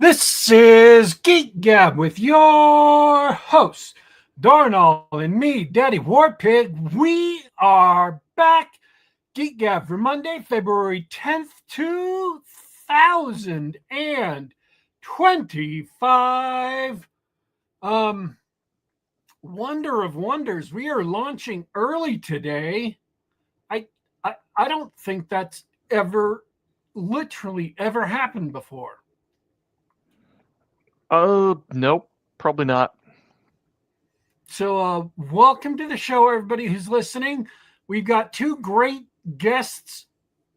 This is Geek Gab with your host, Darnall, and me, Daddy Warpig. We are back. Geek Gab for Monday, February 10th, 2025. Wonder of wonders. We are launching early today. I don't think that's literally ever happened before. Nope, probably not. So, welcome to the show, everybody who's listening. We've got two great guests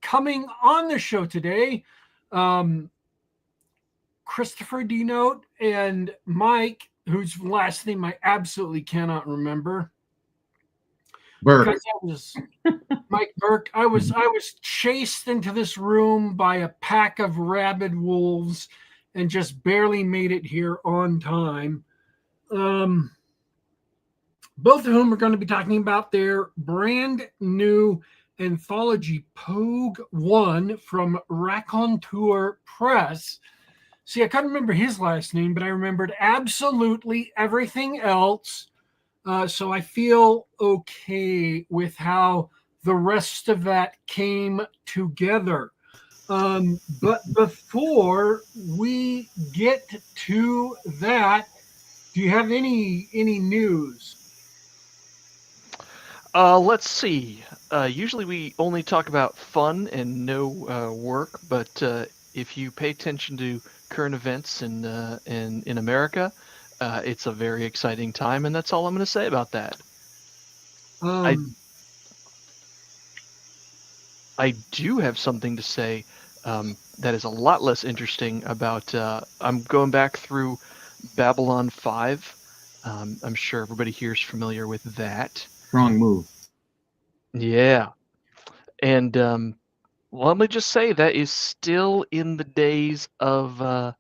coming on the show today. Christopher DiNote and Mike, whose last name I absolutely cannot remember. Burke. Mike Burke. I was chased into this room by a pack of rabid wolves and just barely made it here on time. Both of whom are going to be talking about their brand new anthology, POGUE ONE, from Raconteur Press. See, I couldn't remember his last name, but I remembered absolutely everything else. So I feel okay with how the rest of that came together. But before we get to that, do you have any news? Let's see. Usually we only talk about fun and no work, but if you pay attention to current events in America, it's a very exciting time, and that's all I'm going to say about that. I do have something to say that is a lot less interesting about. I'm going back through Babylon 5. I'm sure everybody here is familiar with that. Wrong move. Yeah. And let me just say that is still in the days of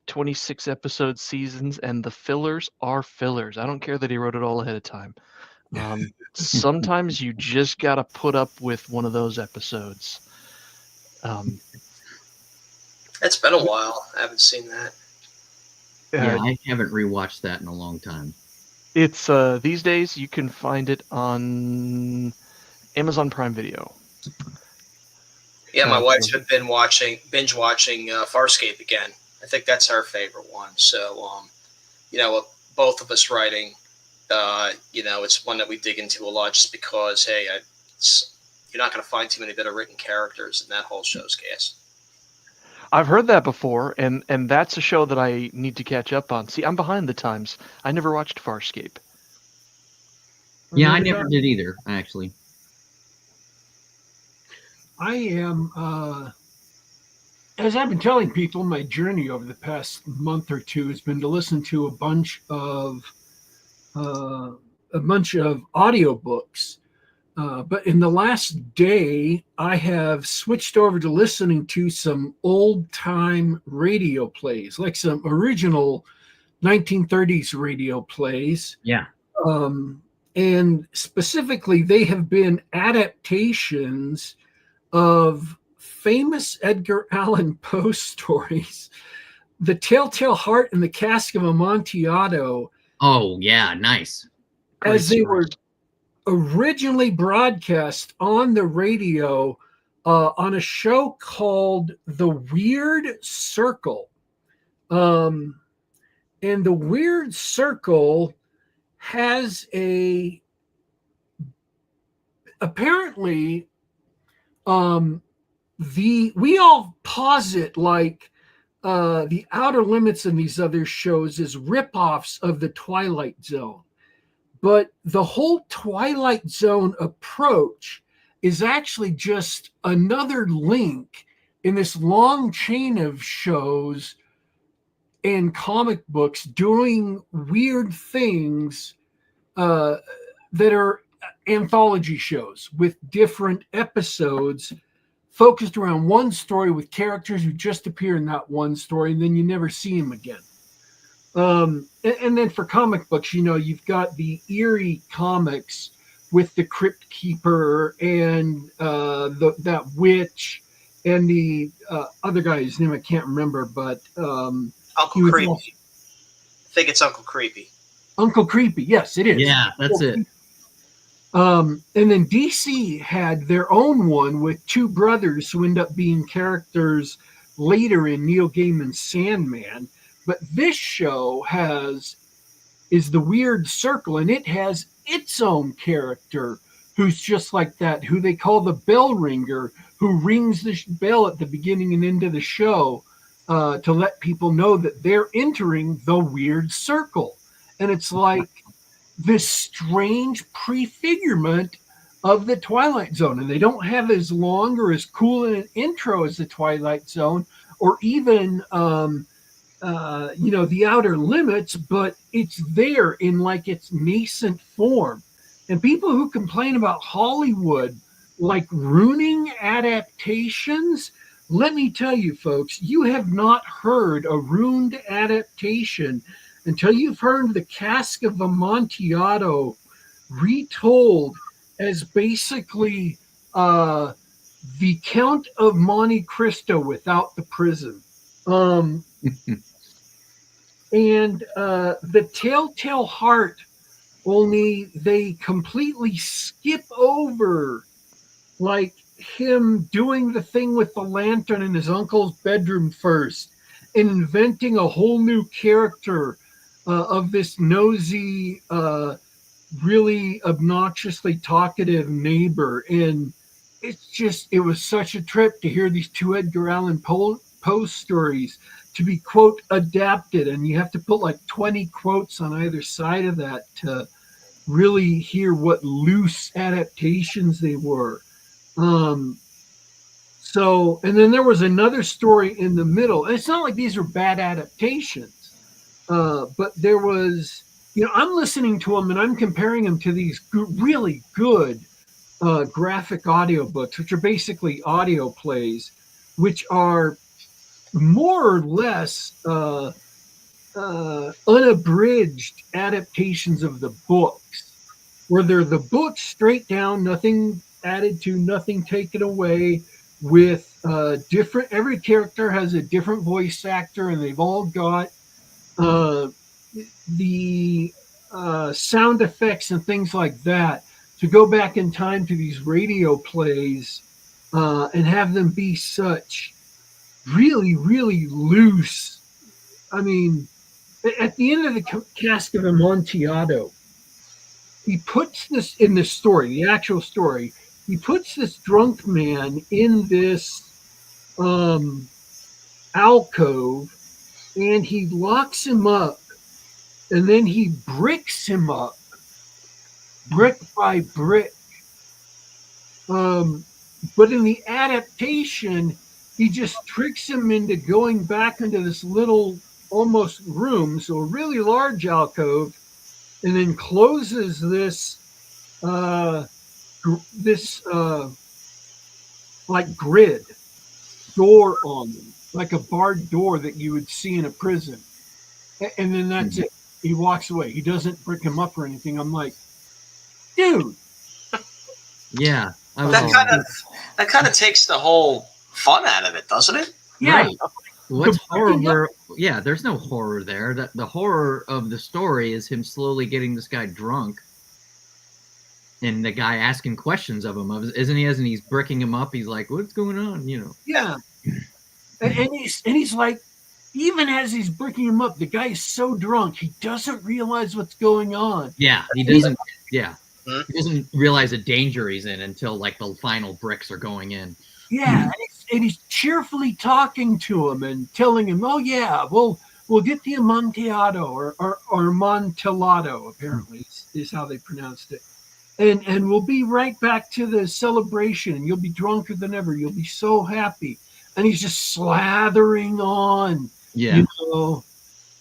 26 episode seasons, and the fillers are fillers. I don't care that he wrote it all ahead of time. Sometimes you just got to put up with one of those episodes. It's been a while. I haven't seen that. Yeah, I haven't rewatched that in a long time. It's these days you can find it on Amazon Prime Video. Yeah, my wife's been binge watching Farscape again. I think that's her favorite one. So, both of us writing, it's one that we dig into a lot just because, hey, you're not going to find too many better written characters in that whole show's cast. I've heard that before, and that's a show that I need to catch up on. See, I'm behind the times. I never watched Farscape. Yeah, I never did either, actually. I am, as I've been telling people, my journey over the past month or two has been to listen to a bunch of audiobooks. But in the last day, I have switched over to listening to some old-time radio plays, like some original 1930s radio plays. Yeah. And specifically, they have been adaptations of famous Edgar Allan Poe stories, The Telltale Heart and the Cask of Amontillado. Oh, yeah, nice. As they were originally broadcast on the radio on a show called The Weird Circle. And The Weird Circle has apparently we all posit like the Outer Limits and these other shows as ripoffs of the Twilight Zone. But the whole Twilight Zone approach is actually just another link in this long chain of shows and comic books doing weird things that are anthology shows with different episodes focused around one story with characters who just appear in that one story and then you never see them again. And then for comic books, you've got the eerie comics with the Crypt Keeper and that witch and the other guy, whose name I can't remember, but Uncle Creepy. I think it's Uncle Creepy. Uncle Creepy, yes, it is. Yeah, that's it. And then DC had their own one with two brothers who end up being characters later in Neil Gaiman's Sandman. But this show is the Weird Circle, and it has its own character who's just like that, who they call the bell ringer, who rings the bell at the beginning and end of the show to let people know that they're entering the Weird Circle. And it's like this strange prefigurement of the Twilight Zone. And they don't have as long or as cool an intro as the Twilight Zone, or even the Outer Limits, but it's there in like its nascent form. And people who complain about Hollywood like ruining adaptations, let me tell you folks, you have not heard a ruined adaptation until you've heard the Cask of Amontillado retold as basically the Count of Monte Cristo without the prison. And the Telltale Heart, only they completely skip over like him doing the thing with the lantern in his uncle's bedroom first and inventing a whole new character of this nosy, really obnoxiously talkative neighbor. And it was such a trip to hear these two Edgar Allan Poe stories to be, quote, adapted. And you have to put like 20 quotes on either side of that to really hear what loose adaptations they were. And then there was another story in the middle. It's not like these are bad adaptations, but there was, I'm listening to them and I'm comparing them to these really good graphic audiobooks, which are basically audio plays, which are more or less unabridged adaptations of the books, where they're the books straight down, nothing added to, nothing taken away, with every character has a different voice actor, and they've all got the sound effects and things like that to go back in time to these radio plays and have them be such really, really loose. I mean, at the end of the Cask of Amontillado, he puts this in the story, the actual story. He puts this drunk man in this alcove, and he locks him up, and then he bricks him up, brick by brick. But in the adaptation, he just tricks him into going back into this little almost room, so a really large alcove, and then closes this like grid door on them, like a barred door that you would see in a prison. And then that's it. He walks away. He doesn't brick him up or anything. I'm like, dude. Yeah. That kind of takes the whole fun out of it, doesn't it? Yeah. Right. What's horror? Yeah, there's no horror there. The horror of the story is him slowly getting this guy drunk, and the guy asking questions of him. Isn't he? As he's bricking him up, he's like, "What's going on?" Yeah. And he's like, even as he's bricking him up, the guy is so drunk he doesn't realize what's going on. Yeah, he doesn't. Yeah, he doesn't realize the danger he's in until like the final bricks are going in. Yeah, and he's cheerfully talking to him and telling him, "Oh yeah, we'll get the Amontillado or Amontillado," apparently is how they pronounced it, and we'll be right back to the celebration, and you'll be drunker than ever. You'll be so happy, and he's just slathering on. Yeah,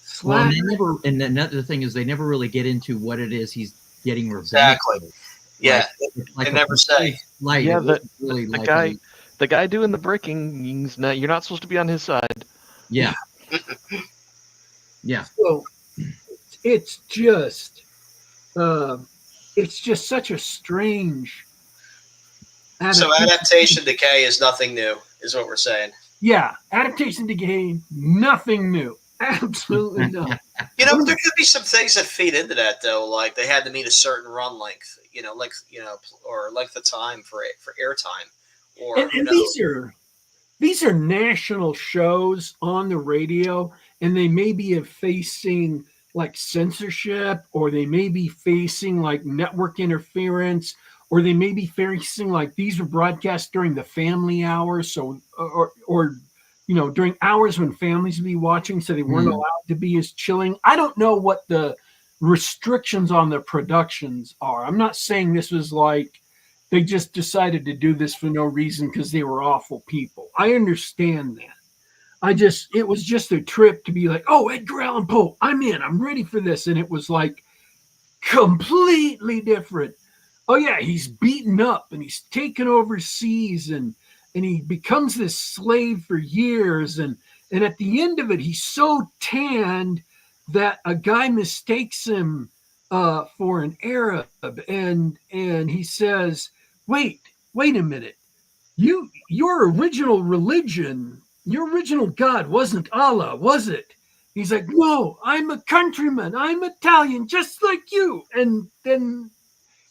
slathering. And another thing is they never really get into what it is he's getting revenge. Exactly. Yeah, like they never say. Like, yeah, really the guy doing the bricking, you're not supposed to be on his side. Yeah. Yeah. So it's just such a strange So adaptation decay is nothing new. is what we're saying. Yeah, adaptation to game, nothing new. Absolutely not. You know, there could be some things that feed into that, though. Like they had to meet a certain run length, or length of time for airtime, or and these are national shows on the radio, and they may be facing like censorship, or they may be facing like network interference, or they may be facing like these were broadcast during the family hour, so or during hours when families would be watching, so they weren't allowed to be as chilling. I don't know what the restrictions on the productions are. I'm not saying this was like they just decided to do this for no reason because they were awful people. I understand that. It was just a trip to be like, oh, Edgar Allan Poe, I'm in, I'm ready for this. And it was like completely different. Oh yeah, he's beaten up and he's taken overseas and he becomes this slave for years. And at the end of it, he's so tanned that a guy mistakes him for an Arab. And he says, wait a minute. Your original religion, your original God wasn't Allah, was it? He's like, no, I'm a countryman. I'm Italian, just like you. And then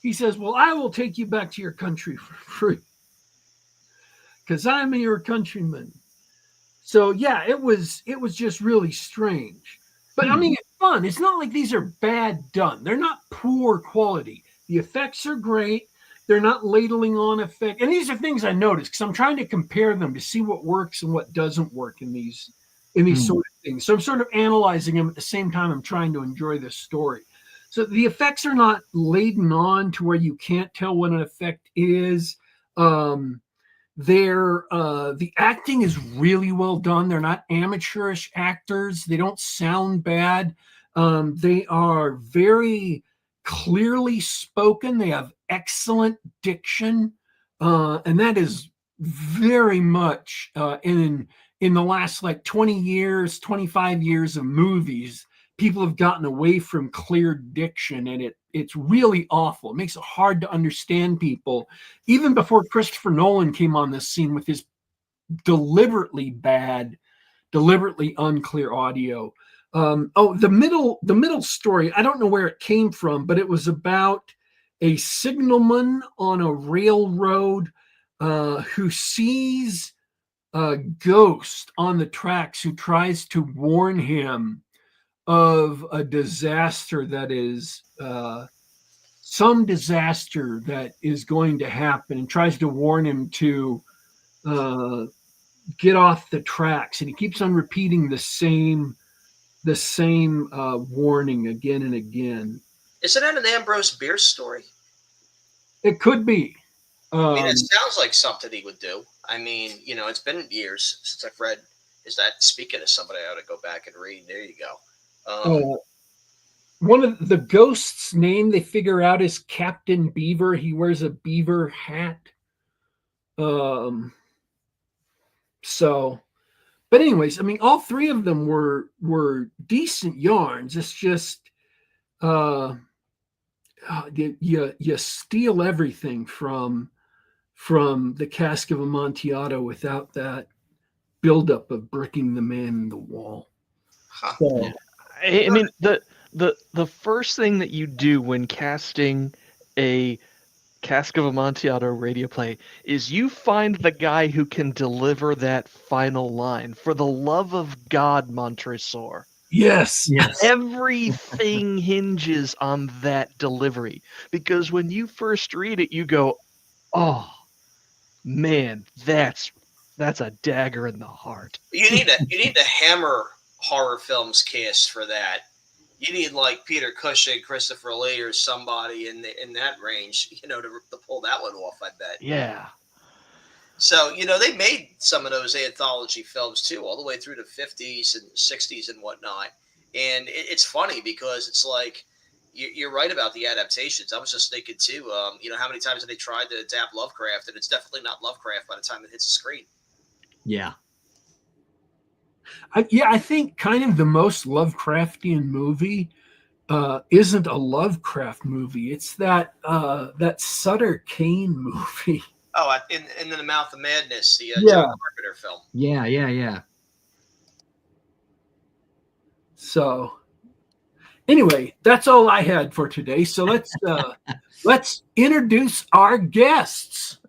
he says, well, I will take you back to your country for free because I'm your countryman. So yeah, it was just really strange. But I mean, it's fun. It's not like these are bad done. They're not poor quality. The effects are great. They're not ladling on effect. And these are things I noticed because I'm trying to compare them to see what works and what doesn't work in these sort of things. So I'm sort of analyzing them at the same time I'm trying to enjoy this story. So the effects are not laden on to where you can't tell what an effect is. The acting is really well done. They're not amateurish actors. They don't sound bad. They are very clearly spoken. They have excellent diction, and that is very much in the last like 20 years, 25 years of movies. People have gotten away from clear diction, and it's really awful. It makes it hard to understand people. Even before Christopher Nolan came on this scene with his deliberately bad, deliberately unclear audio. The middle story, I don't know where it came from, but it was about a signalman on a railroad who sees a ghost on the tracks who tries to warn him of a disaster that is some disaster that is going to happen, and tries to warn him to get off the tracks. And he keeps on repeating the same warning again and again. Isn't that an Ambrose Bierce story? It could be. I mean, it sounds like something he would do. I mean, it's been years since I've read. Is that, speaking of somebody I ought to go back and read? There you go. One of the ghost's name they figure out is Captain Beaver. He wears a beaver hat. But anyways, I mean, all three of them were decent yarns. It's just you steal everything from the Cask of Amontillado without that buildup of bricking the man in the wall. Huh. So, I mean, the first thing that you do when casting a Cask of Amontillado radio play is you find the guy who can deliver that final line. For the love of God, Montresor. yes. Everything hinges on that delivery. Because when you first read it, you go, oh, man, that's a dagger in the heart. You need to Hammer horror films cast for that. You need like Peter Cushing, Christopher Lee, or somebody in that range, to pull that one off, I bet. Yeah. So, they made some of those anthology films too, all the way through the 50s and 60s and whatnot. And it's funny because it's like, you're right about the adaptations. I was just thinking too, how many times have they tried to adapt Lovecraft, and it's definitely not Lovecraft by the time it hits the screen. Yeah. I think kind of the most Lovecraftian movie isn't a Lovecraft movie. It's that Sutter Kane movie. Oh, in the Mouth of Madness, the Yeah. John Terminator film. Yeah. So anyway, that's all I had for today. So let's introduce our guests.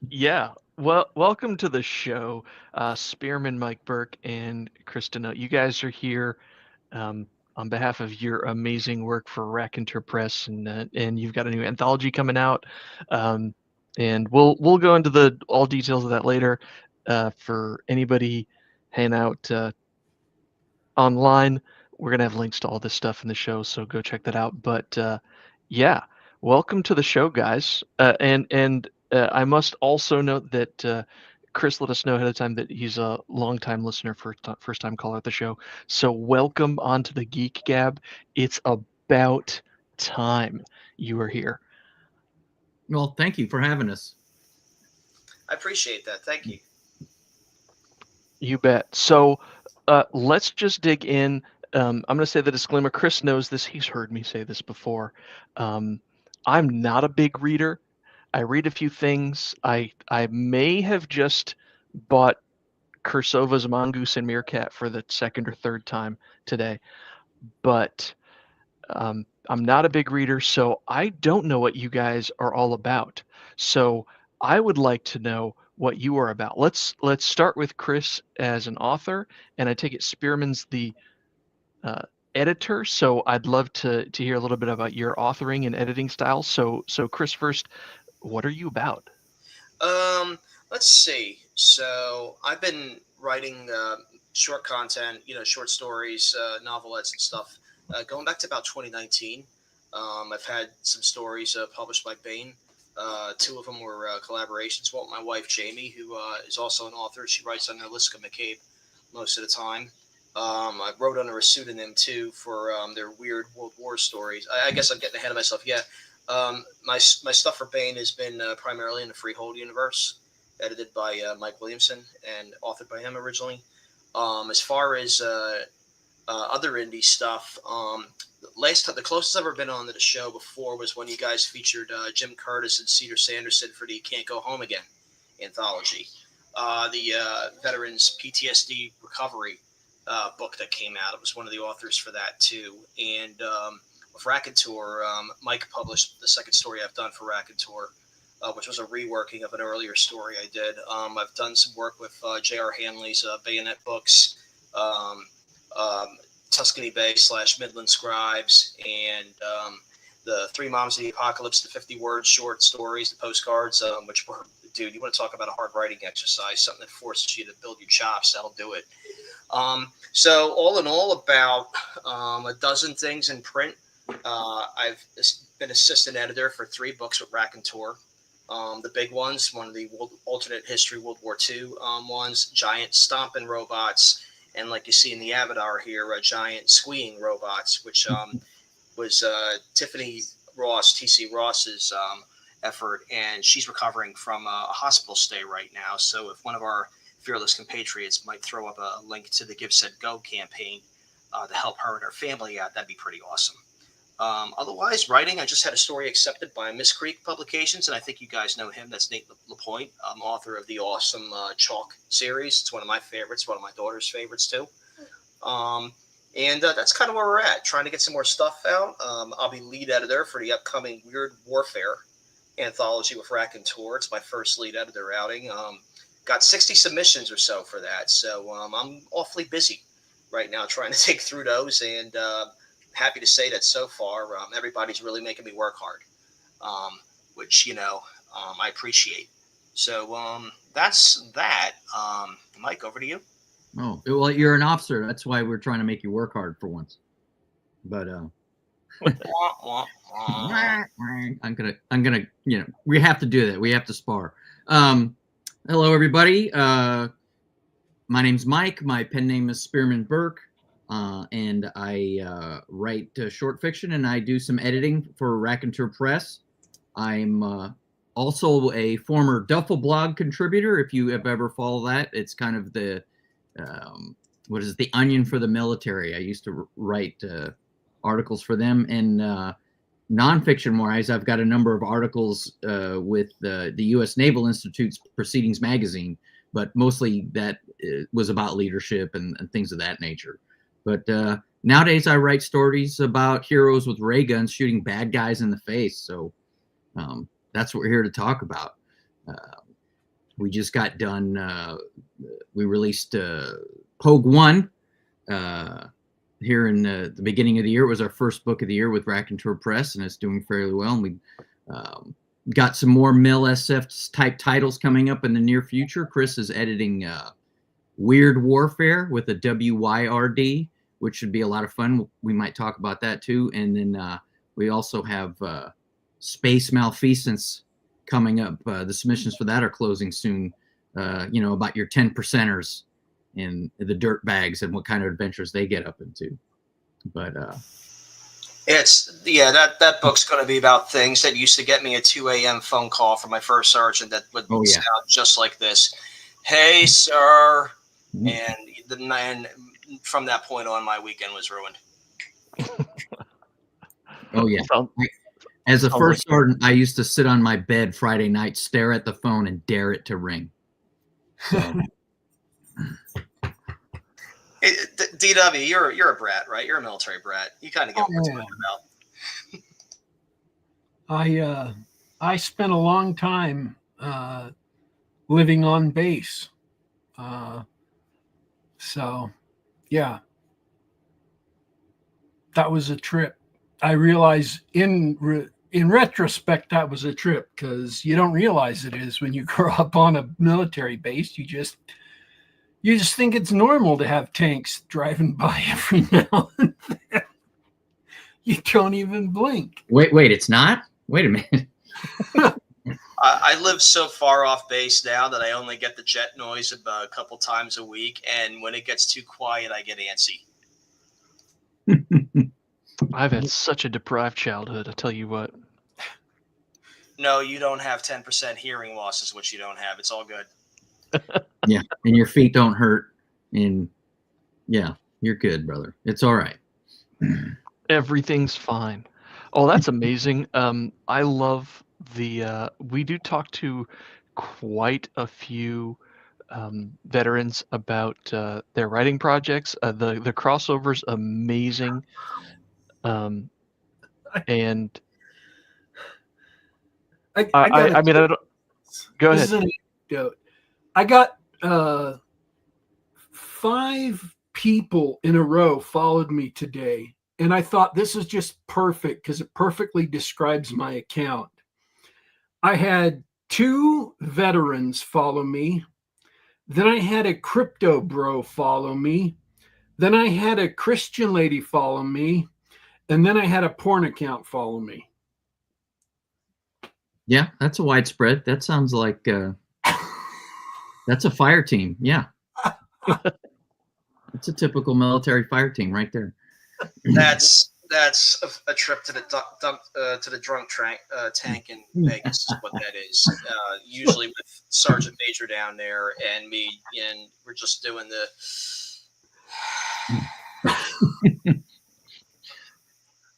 Yeah. Well, welcome to the show, Spearman, Mike Burke, and Chris DiNote. You guys are here on behalf of your amazing work for Raconteur Press, and you've got a new anthology coming out. And we'll go into all details of that later. For anybody hanging out online, we're gonna have links to all this stuff in the show, so go check that out. But yeah, welcome to the show, guys. And I must also note that Chris let us know ahead of time that he's a longtime listener, first time caller at the show. So welcome onto the Geek Gab. It's about time you are here. Well, thank you for having us. I appreciate that. Thank you. You bet. So let's just dig in. I'm going to say the disclaimer. Chris knows this. He's heard me say this before. I'm not a big reader. I read a few things. I may have just bought Kursova's Mongoose and Meerkat for the second or third time today, but I'm not a big reader, so I don't know what you guys are all about. So I would like to know what you are about. Let's start with Chris as an author, and I take it Spearman's the editor. So I'd love to hear a little bit about your authoring and editing style. So Chris, first, what are you about? Let's see. So I've been writing short content, short stories, novelettes and stuff, going back to about 2019. I've had some stories published by Bain. Two of them were collaborations. One with my wife, Jamie, who is also an author. She writes under Liska McCabe most of the time. I wrote under a pseudonym, too, for their weird World War stories. I guess I'm getting ahead of myself. Yeah. My stuff for Bain has been primarily in the Freehold universe, edited by Mike Williamson and authored by him originally. As far as other indie stuff, the closest I've ever been on to the show before was when you guys featured Jim Curtis and Cedar Sanderson for the Can't Go Home Again anthology, the veterans PTSD recovery book that came out. It was one of the authors for that too, and with Raconteur, Mike published the second story I've done for Raconteur, which was a reworking of an earlier story I did. I've done some work with J.R. Hanley's Bayonet books, Tuscany Bay / Midland Scribes, and the Three Moms of the Apocalypse, the 50-word short stories, the postcards, which were, dude, you want to talk about a hard writing exercise, something that forces you to build your chops, that'll do it. So all in all, about a dozen things in print. I've been assistant editor for 3 books with Raconteur. The big ones, one of the alternate history World War II ones, giant stomping robots, and like you see in the avatar here, giant squeeing robots, which was Tiffany Ross, TC Ross's effort, and she's recovering from a hospital stay right now. So if one of our fearless compatriots might throw up a link to the Give Said Go campaign to help her and her family out, that'd be pretty awesome. Otherwise, writing, I just had a story accepted by Miss Creek Publications, and I think you guys know him. That's Nate LaPointe, author of the awesome Chalk series. It's one of my favorites, one of my daughter's favorites too. And that's kind of where we're at, trying to get some more stuff out. I'll be lead editor for the upcoming Weird Warfare anthology with Raconteur. It's my first lead editor outing. Got 60 submissions or so for that, so I'm awfully busy right now trying to take through those, and happy to say that so far everybody's really making me work hard, which I appreciate. So that's that. Mike, over to you. Oh, well, you're an officer. That's why we're trying to make you work hard for once. But I'm gonna we have to do that. We have to spar. Hello, everybody. My name's Mike. My pen name is Spearman Burke. And I write short fiction, and I do some editing for Raconteur Press. I'm also a former Duffel blog contributor. If you have ever followed that, it's kind of the Onion for the military. I used to write articles for them, and nonfiction wise, I've got a number of articles with the U.S. Naval Institute's Proceedings magazine, but mostly that was about leadership and things of that nature. But nowadays, I write stories about heroes with ray guns shooting bad guys in the face. So that's what we're here to talk about. We just got done. We released POGUE ONE here in the beginning of the year. It was our first book of the year with Raconteur Press, and it's doing fairly well. And we got some more Mill SF type titles coming up in the near future. Chris is editing Weird Warfare with a WYRD, which should be a lot of fun. We might talk about that too. And then we also have Space Malfeasance coming up. The submissions for that are closing soon. About your 10%ers and the dirt bags and what kind of adventures they get up into. But that book's going to be about things that used to get me a 2 a.m. phone call from my first sergeant that would sound just like this. Hey, sir. And from that point on, my weekend was ruined. Oh, yeah. As a first sergeant, I used to sit on my bed Friday night, stare at the phone, and dare it to ring. So. DW, you're a brat, right? You're a military brat. You kind of get what we're talking about. I spent a long time living on base. So, yeah, that was a trip. I realize in retrospect that was a trip, because you don't realize it is when you grow up on a military base. You just think it's normal to have tanks driving by every now and then. You don't even blink. Wait, it's not? Wait a minute. I live so far off base now that I only get the jet noise about a couple times a week, and when it gets too quiet, I get antsy. I've had such a deprived childhood, I tell you what. No, you don't have 10% hearing loss is what you don't have. It's all good. Yeah, and your feet don't hurt, and yeah, you're good, brother. It's all right. Everything's fine. Oh, that's amazing. I love we do talk to quite a few veterans about their writing projects. The crossover's amazing. And I mean, I don't, go ahead. This is an anecdote. I got 5 people in a row followed me today, and I thought this is just perfect because it perfectly describes my account. I had 2 veterans follow me. Then I had a crypto bro follow me. Then I had a Christian lady follow me. And then I had a porn account follow me. Yeah, that's a widespread. That sounds like that's a fire team. Yeah. It's a typical military fire team right there. That's a trip to the drunk tank in Vegas is what that is. Usually with Sergeant Major down there and me, and we're just doing the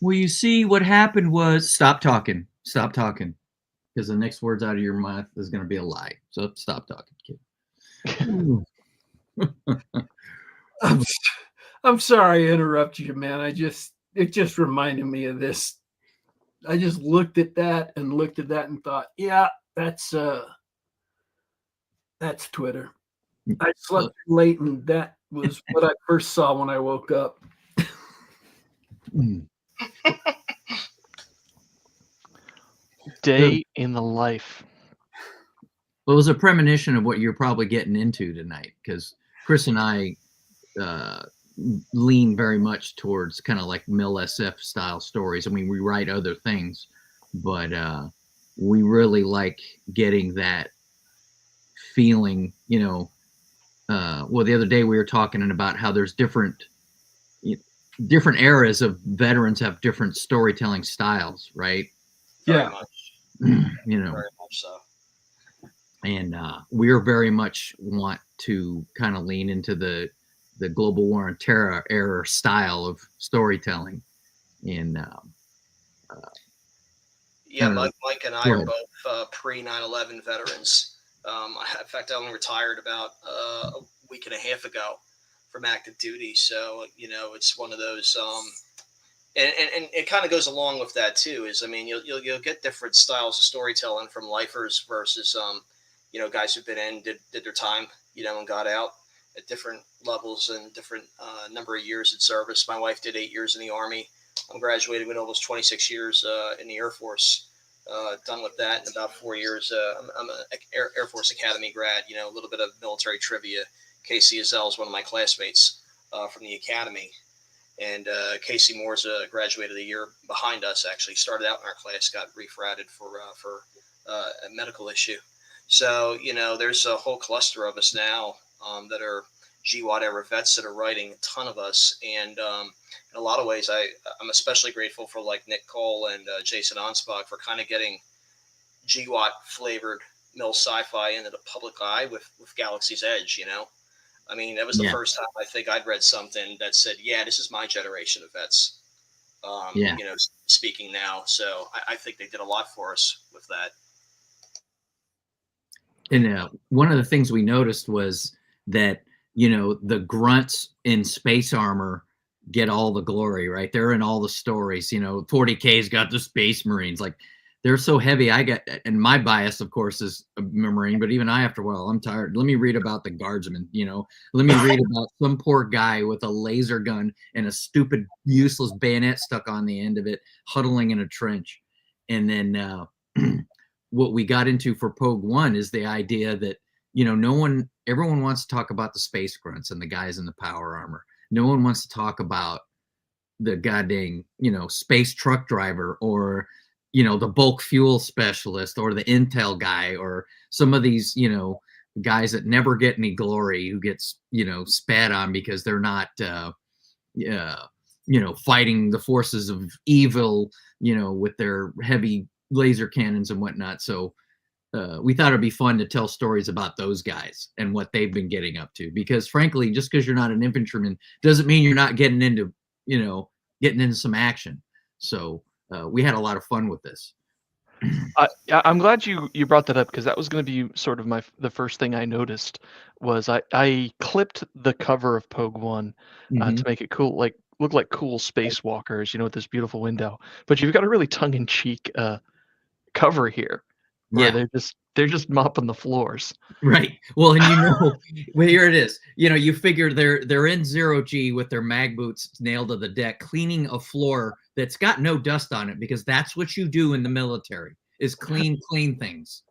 Well, you see, what happened was stop talking, because the next words out of your mouth is going to be a lie. So stop talking, kid. I'm sorry I interrupted you, man. It just reminded me of this. I just looked at that and thought, yeah, that's Twitter. I slept late, and that was what I first saw when I woke up. Day in the life. Well, it was a premonition of what you're probably getting into tonight, because Chris and I lean very much towards kind of like Mill SF style stories. I mean, we write other things, but we really like getting that feeling, well, the other day we were talking about how there's different eras of veterans have different storytelling styles, right? Yeah. Very much so. And we're very much want to kind of lean into the global war on terror era style of storytelling. And Yeah, Mike and I Go are ahead. both pre 9/11 veterans. In fact, I only retired about a week and a half ago from active duty. So, it's one of those. And it kind of goes along with that too. Is, I mean, you'll get different styles of storytelling from lifers versus guys who've been in, did their time, and got out at different levels and different number of years in service. My wife did 8 years in the Army. I'm graduated with almost 26 years in the Air Force. Done with that in about 4 years. I'm an Air Force Academy grad. A little bit of military trivia. Casey Azell is one of my classmates from the Academy. And Casey Moore's graduated a year behind us, actually. Started out in our class, got refratted for a medical issue. So, there's a whole cluster of us now that are GWAT era vets that are writing, a ton of us. And in a lot of ways, I'm especially grateful for like Nick Cole and Jason Onspach for kind of getting GWAT flavored mill sci-fi into the public eye with Galaxy's Edge, I mean, that was the first time I think I'd read something that said, yeah, this is my generation of vets, speaking now. So I think they did a lot for us with that. And one of the things we noticed was that, the grunts in space armor get all the glory, right? They're in all the stories. 40K's got the Space Marines. Like, they're so heavy. And my bias, of course, is a Marine, but even I, after a while, I'm tired. Let me read about the guardsmen, let me read about some poor guy with a laser gun and a stupid, useless bayonet stuck on the end of it, huddling in a trench. And then what we got into for POGUE ONE is the idea that, everyone wants to talk about the space grunts and the guys in the power armor. No one wants to talk about the goddamn, space truck driver or, the bulk fuel specialist or the intel guy or some of these, guys that never get any glory, who gets, spat on because they're not, fighting the forces of evil, with their heavy laser cannons and whatnot. So we thought it'd be fun to tell stories about those guys and what they've been getting up to, because frankly, just because you're not an infantryman doesn't mean you're not getting into some action. So we had a lot of fun with this. I'm glad you brought that up, because that was going to be sort of the first thing I noticed. Was I clipped the cover of POGUE ONE to make it cool, look like cool spacewalkers, with this beautiful window. But you've got a really tongue-in-cheek cover here, where they're just mopping the floors. Right. Well, and well, here it is. You figure they're in 0G with their mag boots nailed to the deck, cleaning a floor that's got no dust on it, because that's what you do in the military, is clean things.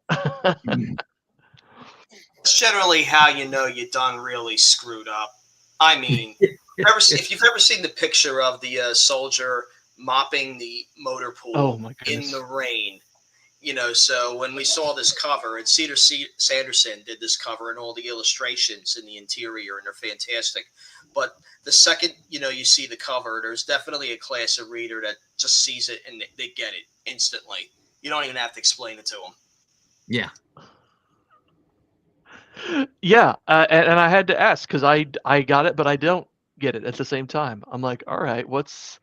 It's generally how you done really screwed up. I mean, if you've ever seen the picture of the soldier mopping the motor pool in the rain, so when we saw this cover, and Cedar Sanderson did this cover and all the illustrations in the interior, and they're fantastic. But the second, you see the cover, there's definitely a class of reader that just sees it and they get it instantly. You don't even have to explain it to them. Yeah. Yeah. And I had to ask, because I got it, but I don't get it at the same time. I'm like, all right, what's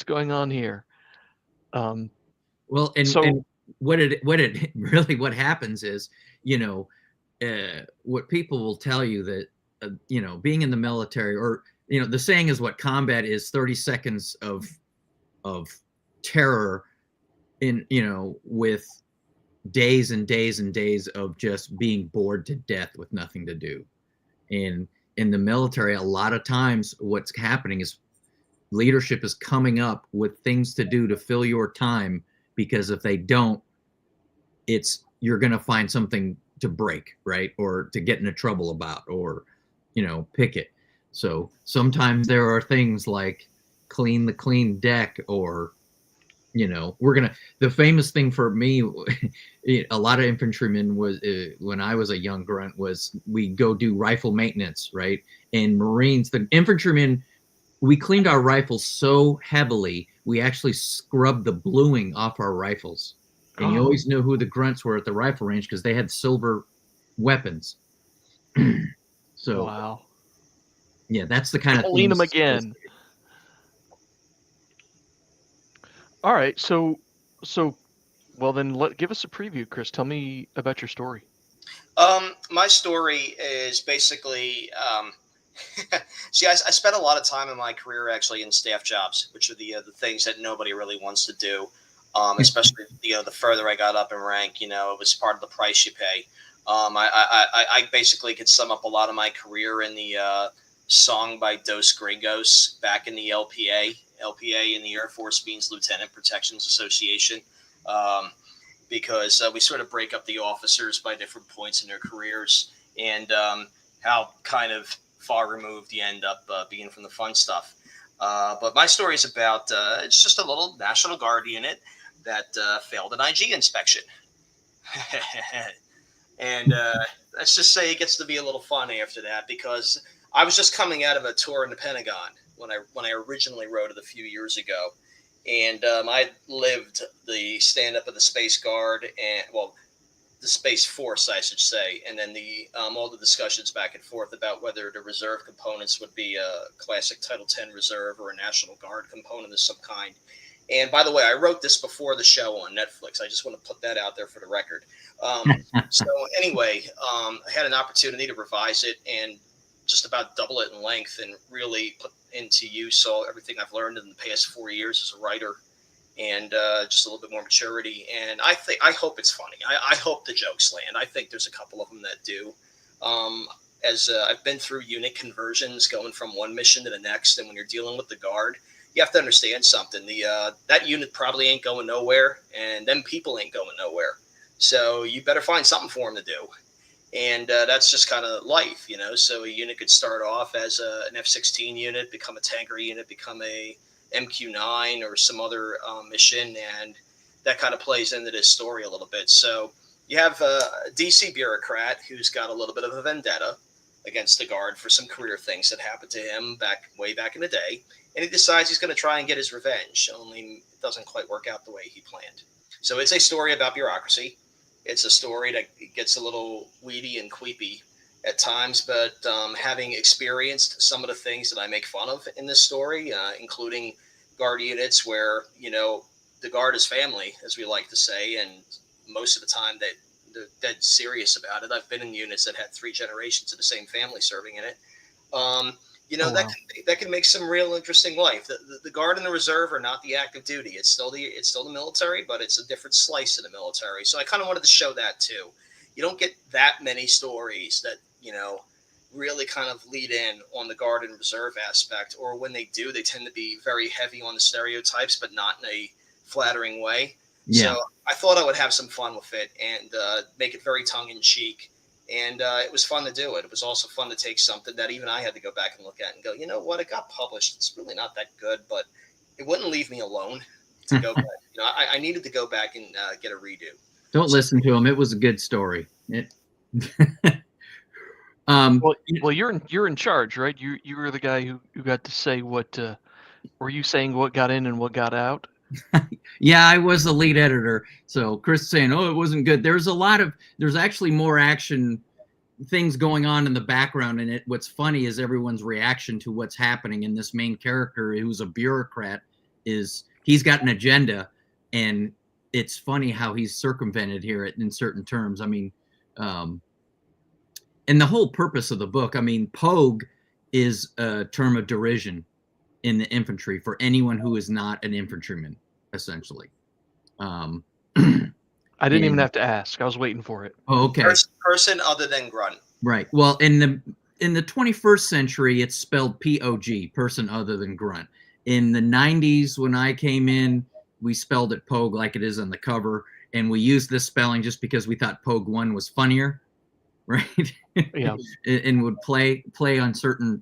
going on here? Well, and what happens is, what people will tell you that, being in the military, or, the saying is, what combat is 30 seconds of terror with days and days and days of just being bored to death with nothing to do. And in the military, a lot of times what's happening is leadership is coming up with things to do to fill your time, because if they don't, you're going to find something to break, right? Or to get into trouble about, or, picket. So sometimes there are things like clean the clean deck, or, the famous thing for me, a lot of infantrymen was, when I was a young grunt, was we go do rifle maintenance, right? And Marines, the infantrymen, we cleaned our rifles so heavily, we actually scrubbed the bluing off our rifles. And you always knew who the grunts were at the rifle range, because they had silver weapons. So, wow. Yeah, that's the kind of clean them again. All right, so Well, then give us a preview, Chris. Tell me about your story. My story is basically, see, I spent a lot of time in my career actually in staff jobs, which are the things that nobody really wants to do. Especially the further I got up in rank, it was part of the price you pay. I basically could sum up a lot of my career in the song by Dos Gringos back in the LPA. LPA in the Air Force means Lieutenant Protections Association. Because we sort of break up the officers by different points in their careers, and how kind of far removed you end up being from the fun stuff. But my story is about, it's just a little National Guard unit that failed an IG inspection. And let's just say it gets to be a little fun after that, because I was just coming out of a tour in the Pentagon when I originally wrote it a few years ago. And I lived the stand-up of the Space Guard and, well, the Space Force, I should say, and then all the discussions back and forth about whether the reserve components would be a classic Title X reserve or a National Guard component of some kind. And by the way, I wrote this before the show on Netflix. I just want to put that out there for the record. So anyway, I had an opportunity to revise it and just about double it in length and really put into use all everything I've learned in the past 4 years as a writer, and just a little bit more maturity. And I hope it's funny. I hope the jokes land. I think there's a couple of them that do. As I've been through unit conversions, going from one mission to the next, and when you're dealing with the Guard, you have to understand something. That unit probably ain't going nowhere, and them people ain't going nowhere. So you better find something for them to do. And that's just kind of life, So a unit could start off as an F-16 unit, become a tanker unit, become a MQ-9 or some other mission, and that kind of plays into this story a little bit. So you have a DC bureaucrat who's got a little bit of a vendetta against the Guard for some career things that happened to him way back in the day, and he decides he's going to try and get his revenge, only it doesn't quite work out the way he planned. So it's a story about bureaucracy. It's a story that gets a little weedy and queepy at times, but having experienced some of the things that I make fun of in this story, including Guard units where, the Guard is family, as we like to say, and most of the time they're dead serious about it. I've been in units that had 3 generations of the same family serving in it. That can make some real interesting life. The Guard and the Reserve are not the active duty. It's still the military, but it's a different slice of the military. So I kind of wanted to show that too. You don't get that many stories that, really kind of lead in on the Guard and Reserve aspect, or when they do, they tend to be very heavy on the stereotypes, but not in a flattering way. Yeah. So I thought I would have some fun with it and make it very tongue-in-cheek. And it was fun to do it. It was also fun to take something that even I had to go back and look at and go, you know what, it got published. It's really not that good, but it wouldn't leave me alone to go back. I needed to go back and get a redo. Don't listen to him. It was a good story. Well, you're in charge, right? You were the guy who got to say what. Were you saying what got in and what got out? Yeah, I was the lead editor. So Chris saying, "Oh, it wasn't good." There's actually more action things going on in the background in it. What's funny is everyone's reaction to what's happening. And this main character, who's a bureaucrat, he's got an agenda, and it's funny how he's circumvented here in certain terms. I mean, and the whole purpose of the book, I mean, POGUE is a term of derision in the infantry for anyone who is not an infantryman, essentially. I didn't even have to ask. I was waiting for it. Oh, okay. Person other than grunt. Right. Well, in the 21st century, it's spelled POG, person other than grunt. In the 90s, when I came in, we spelled it POGUE like it is on the cover, and we used this spelling just because we thought POGUE ONE was funnier, right? Yeah. And would play on certain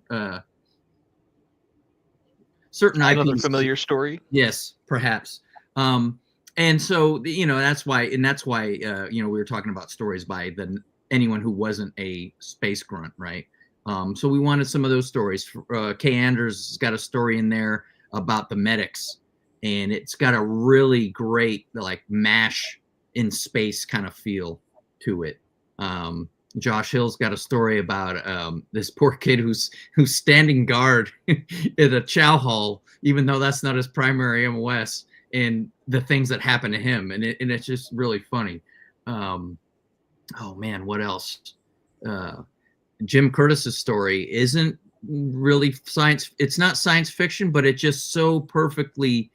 Another IPs. familiar story. Yes, perhaps. And so, that's why we were talking about stories by anyone who wasn't a space grunt, right? So we wanted some of those stories. Kay Anders has got a story in there about the medics, and it's got a really great MASH in space kind of feel to it. Josh Hill's got a story about this poor kid who's standing guard at a chow hall, even though that's not his primary MOS. and the things that happen to him, and it's just really funny. Oh man, what else? Jim Curtis's story isn't really science. It's not science fiction, but it just so perfectly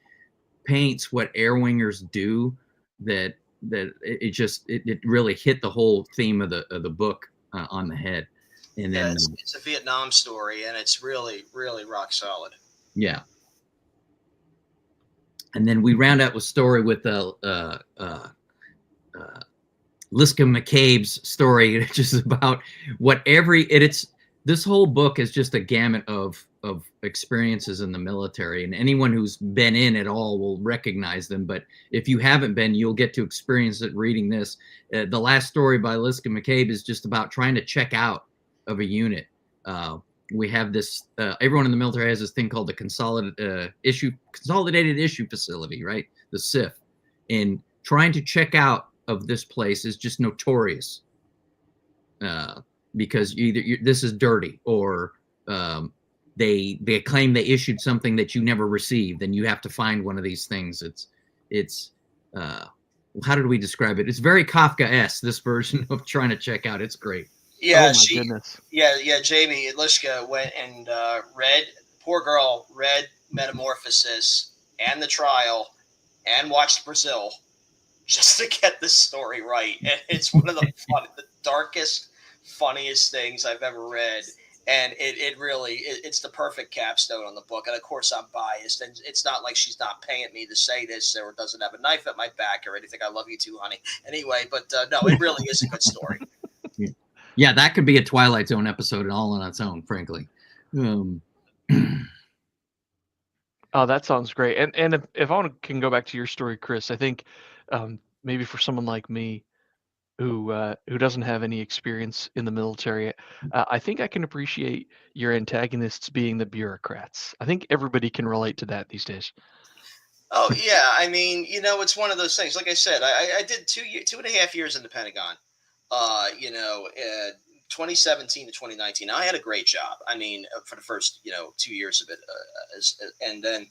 paints what air wingers do that it really hit the whole theme of the book on the head. And then it's a Vietnam story, and it's really, really rock solid. Yeah. And then we round out with story with Liska McCabe's story, which is about this whole book is just a gamut of experiences in the military, and anyone who's been in it all will recognize them. But if you haven't been, you'll get to experience it reading this. The last story by Liska McCabe is just about trying to check out of a unit. We have this. Everyone in the military has this thing called the consolidated issue facility, right? The SIF, and trying to check out of this place is just notorious because this is dirty, or they claim they issued something that you never received, and you have to find one of these things. It's how did we describe it? It's very Kafka-esque, this version of trying to check out. It's great. Yeah, goodness. Jamie Liska went and poor girl read Metamorphosis and The Trial and watched Brazil just to get this story right. And it's one of the darkest, funniest things I've ever read. And it's the perfect capstone on the book. And of course I'm biased, and it's not like she's not paying me to say this or doesn't have a knife at my back or anything. I love you too, honey. Anyway, but no, it really is a good story. Yeah, that could be a Twilight Zone episode all on its own, frankly. Oh, that sounds great. And if I can go back to your story, Chris, I think maybe for someone like me who doesn't have any experience in the military, I think I can appreciate your antagonists being the bureaucrats. I think everybody can relate to that these days. Oh yeah, I mean, it's one of those things. Like I said, I did 2.5 years in the Pentagon. 2017 to 2019, I had a great job. I mean, for the first, 2 years of it, and then,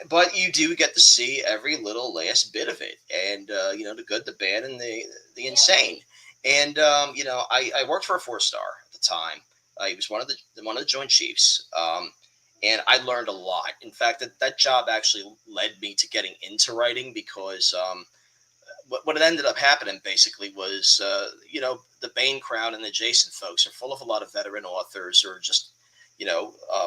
but you do get to see every little last bit of it, and the good, the bad, and the insane. And I worked for a 4-star at the time. He was one of the Joint Chiefs, and I learned a lot. In fact, that job actually led me to getting into writing, because what it ended up happening basically was, the Bain crowd and the Jason folks are full of a lot of veteran authors, or just,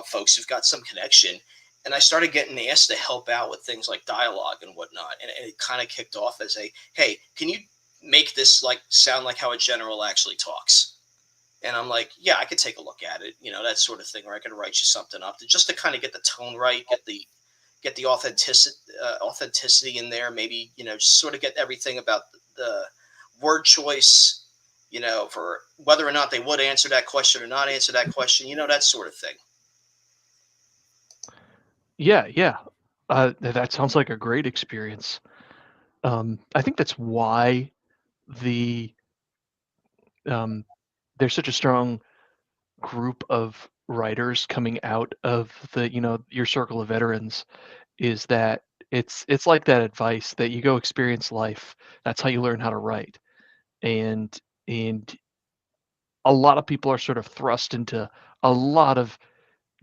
folks who've got some connection. And I started getting asked to help out with things like dialogue and whatnot. And it kind of kicked off as hey, can you make this sound like how a general actually talks? And I'm like, yeah, I could take a look at it. That sort of thing, or I could write you something up just to kind of get the tone right, get the authenticity in there, maybe, just sort of get everything about the word choice, for whether or not they would answer that question or not answer that question, that sort of thing. Yeah. That sounds like a great experience. I think that's why there's such a strong group of writers coming out of your circle of veterans, is that it's like that advice that you go experience life. That's how you learn how to write. And a lot of people are sort of thrust into a lot of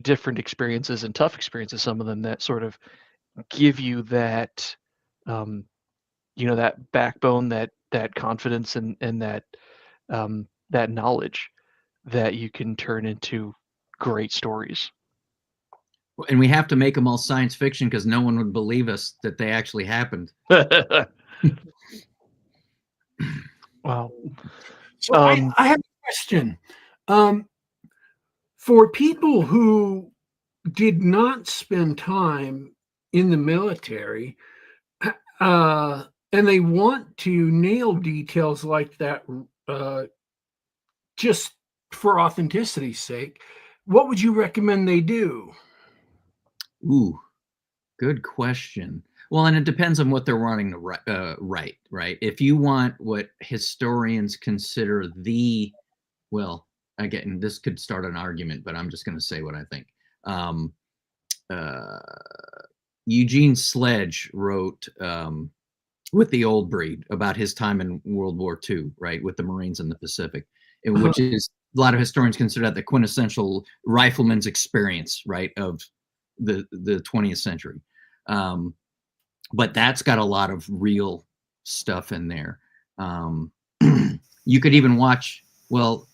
different experiences, and tough experiences, some of them, that sort of give you that that backbone, that confidence, and that that knowledge that you can turn into great stories. And we have to make them all science fiction, because no one would believe us that they actually happened. Wow. So I have a question. For people who did not spend time in the military, and they want to nail details like that, just for authenticity's sake, what would you recommend they do? Ooh, good question. Well, and it depends on what they're wanting to write, right? If you want what historians consider again, this could start an argument, but I'm just going to say what I think. Eugene Sledge wrote with the Old Breed about his time in World War II, right, with the Marines in the Pacific, in which is a lot of historians consider that the quintessential rifleman's experience, right, of the 20th century. But that's got a lot of real stuff in there. You could even watch, well,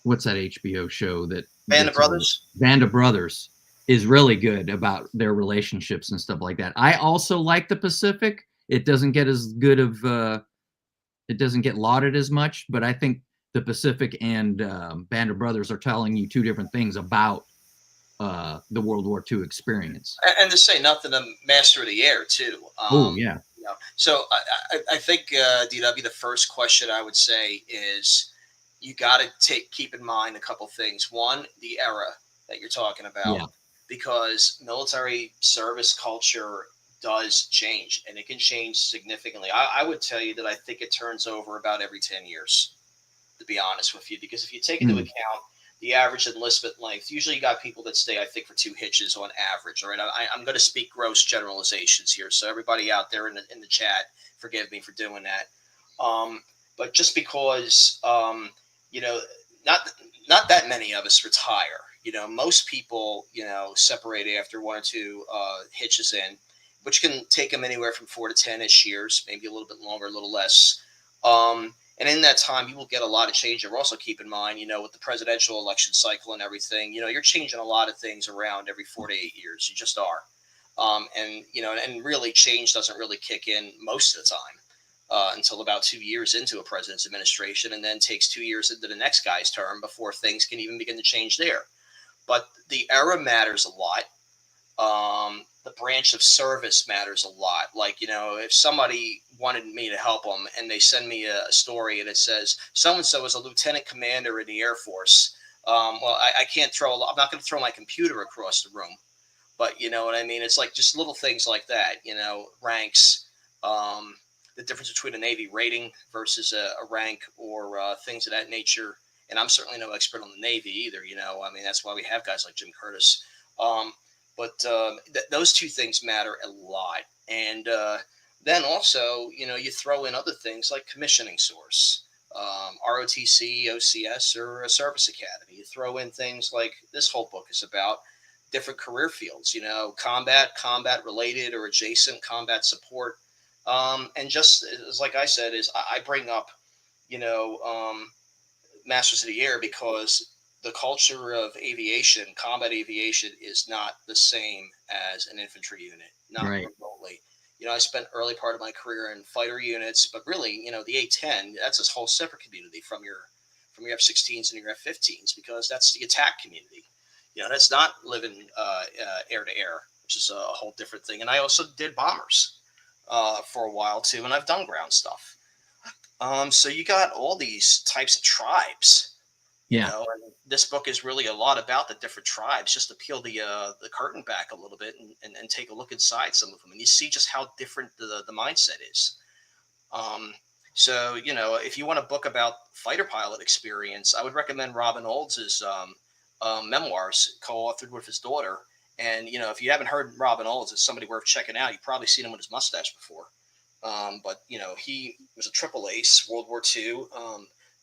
what's that HBO show that Band of Brothers? Band of Brothers is really good about their relationships and stuff like that. I also like the Pacific. It doesn't get as good of, it doesn't get lauded as much, but I think the Pacific and Band of Brothers are telling you two different things about the World War II experience. And to say nothing of Master of the Air too. Oh yeah. You know, so I think DW, the first question I would say is you got to keep in mind a couple things. One, the era that you're talking about, because military service culture does change, and it can change significantly. I would tell you that I think it turns over about every 10 years, to be honest with you, because if you take into account the average enlistment length, usually you got people that stay, I think, for 2 hitches on average. All right, I'm going to speak gross generalizations here, so everybody out there in the chat, forgive me for doing that. But just because, you know, not that many of us retire. You know, most people, you know, separate after 1 or 2 hitches in, which can take them anywhere from 4 to 10-ish years, maybe a little bit longer, a little less. And in that time, you will get a lot of change. And also keep in mind, you know, with the presidential election cycle and everything, you know, you're changing a lot of things around every 4 to 8 years. You just are. And, you know, and really change doesn't really kick in most of the time until about 2 years into a president's administration, and then takes 2 years into the next guy's term before things can even begin to change there. But the era matters a lot. The branch of service matters a lot. Like, you know, if somebody wanted me to help them and they send me a story and it says so-and-so is a lieutenant commander in the Air Force, well, I can't I'm not going to throw my computer across the room, but you know what I mean? It's like just little things like that, you know, ranks, the difference between a Navy rating versus a rank, or things of that nature. And I'm certainly no expert on the Navy either, you know, I mean, that's why we have guys like Jim Curtis. But those two things matter a lot. And then also, you know, you throw in other things like commissioning source, ROTC, OCS, or a service academy. You throw in things like this whole book is about different career fields, you know, combat related or adjacent, combat support. And just as like I said, is I bring up, you know, Masters of the Air because the culture of aviation, combat aviation, is not the same as an infantry unit, not remotely. You know, I spent early part of my career in fighter units, but really, you know, the A-10, that's a whole separate community from your F-16s and your F-15s, because that's the attack community. You know, that's not living air to air, which is a whole different thing. And I also did bombers for a while too, and I've done ground stuff. So you got all these types of tribes. You know, and this book is really a lot about the different tribes, just to peel the curtain back a little bit and take a look inside some of them. And you see just how different the mindset is. So, you know, if you want a book about fighter pilot experience, I would recommend Robin Olds' memoirs, co-authored with his daughter. And, you know, if you haven't heard Robin Olds, it's somebody worth checking out. You've probably seen him with his mustache before. But, you know, he was a triple ace, World War II.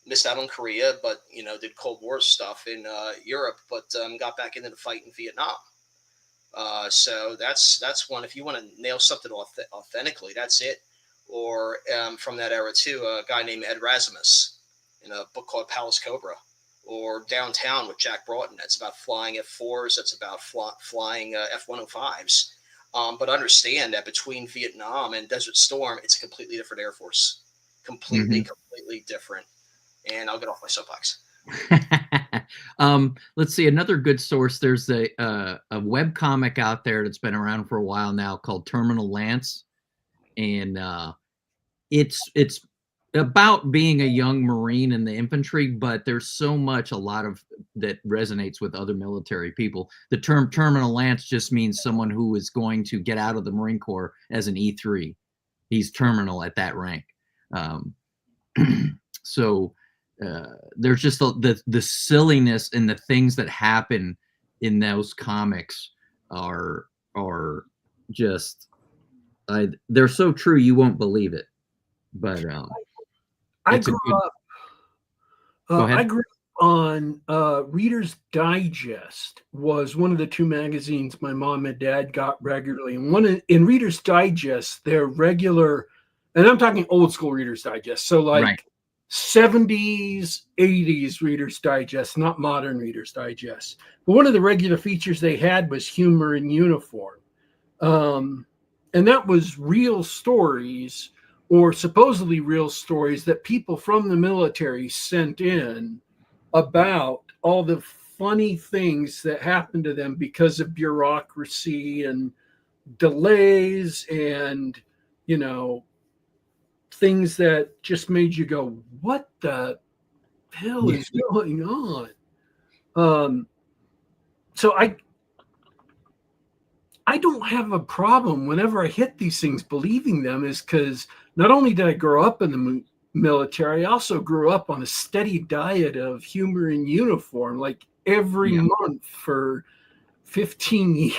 Missed out on Korea, but, you know, did Cold War stuff in Europe, but got back into the fight in Vietnam. So that's one. If you want to nail something authentically, that's it. Or from that era too, a guy named Ed Rasmus in a book called Palace Cobra, or Downtown with Jack Broughton. That's about flying F-4s. That's about flying F-105s. But understand that between Vietnam and Desert Storm, it's a completely different Air Force. Completely different. And I'll get off my soapbox. Let's see, another good source. There's a web comic out there that's been around for a while now called Terminal Lance, and it's about being a young Marine in the infantry, but there's a lot of that resonates with other military people. The term Terminal Lance just means someone who is going to get out of the Marine Corps as an E3. He's terminal at that rank. So there's just the silliness and the things that happen in those comics are just they're so true you won't believe it. But I it's a grew good- up. Go ahead. I grew up on Reader's Digest was one of the two magazines my mom and dad got regularly. And in Reader's Digest, they're regular, and I'm talking old school Reader's Digest. So like Right. 70s, 80s Reader's Digest, not modern Reader's Digest. But one of the regular features they had was humor in uniform. And that was real stories, or supposedly real stories, that people from the military sent in about all the funny things that happened to them because of bureaucracy and delays and, things that just made you go, what the hell is going on? So I don't have a problem whenever I hit these things believing them, is because not only did I grow up in the military, I also grew up on a steady diet of humor in uniform, like every month for 15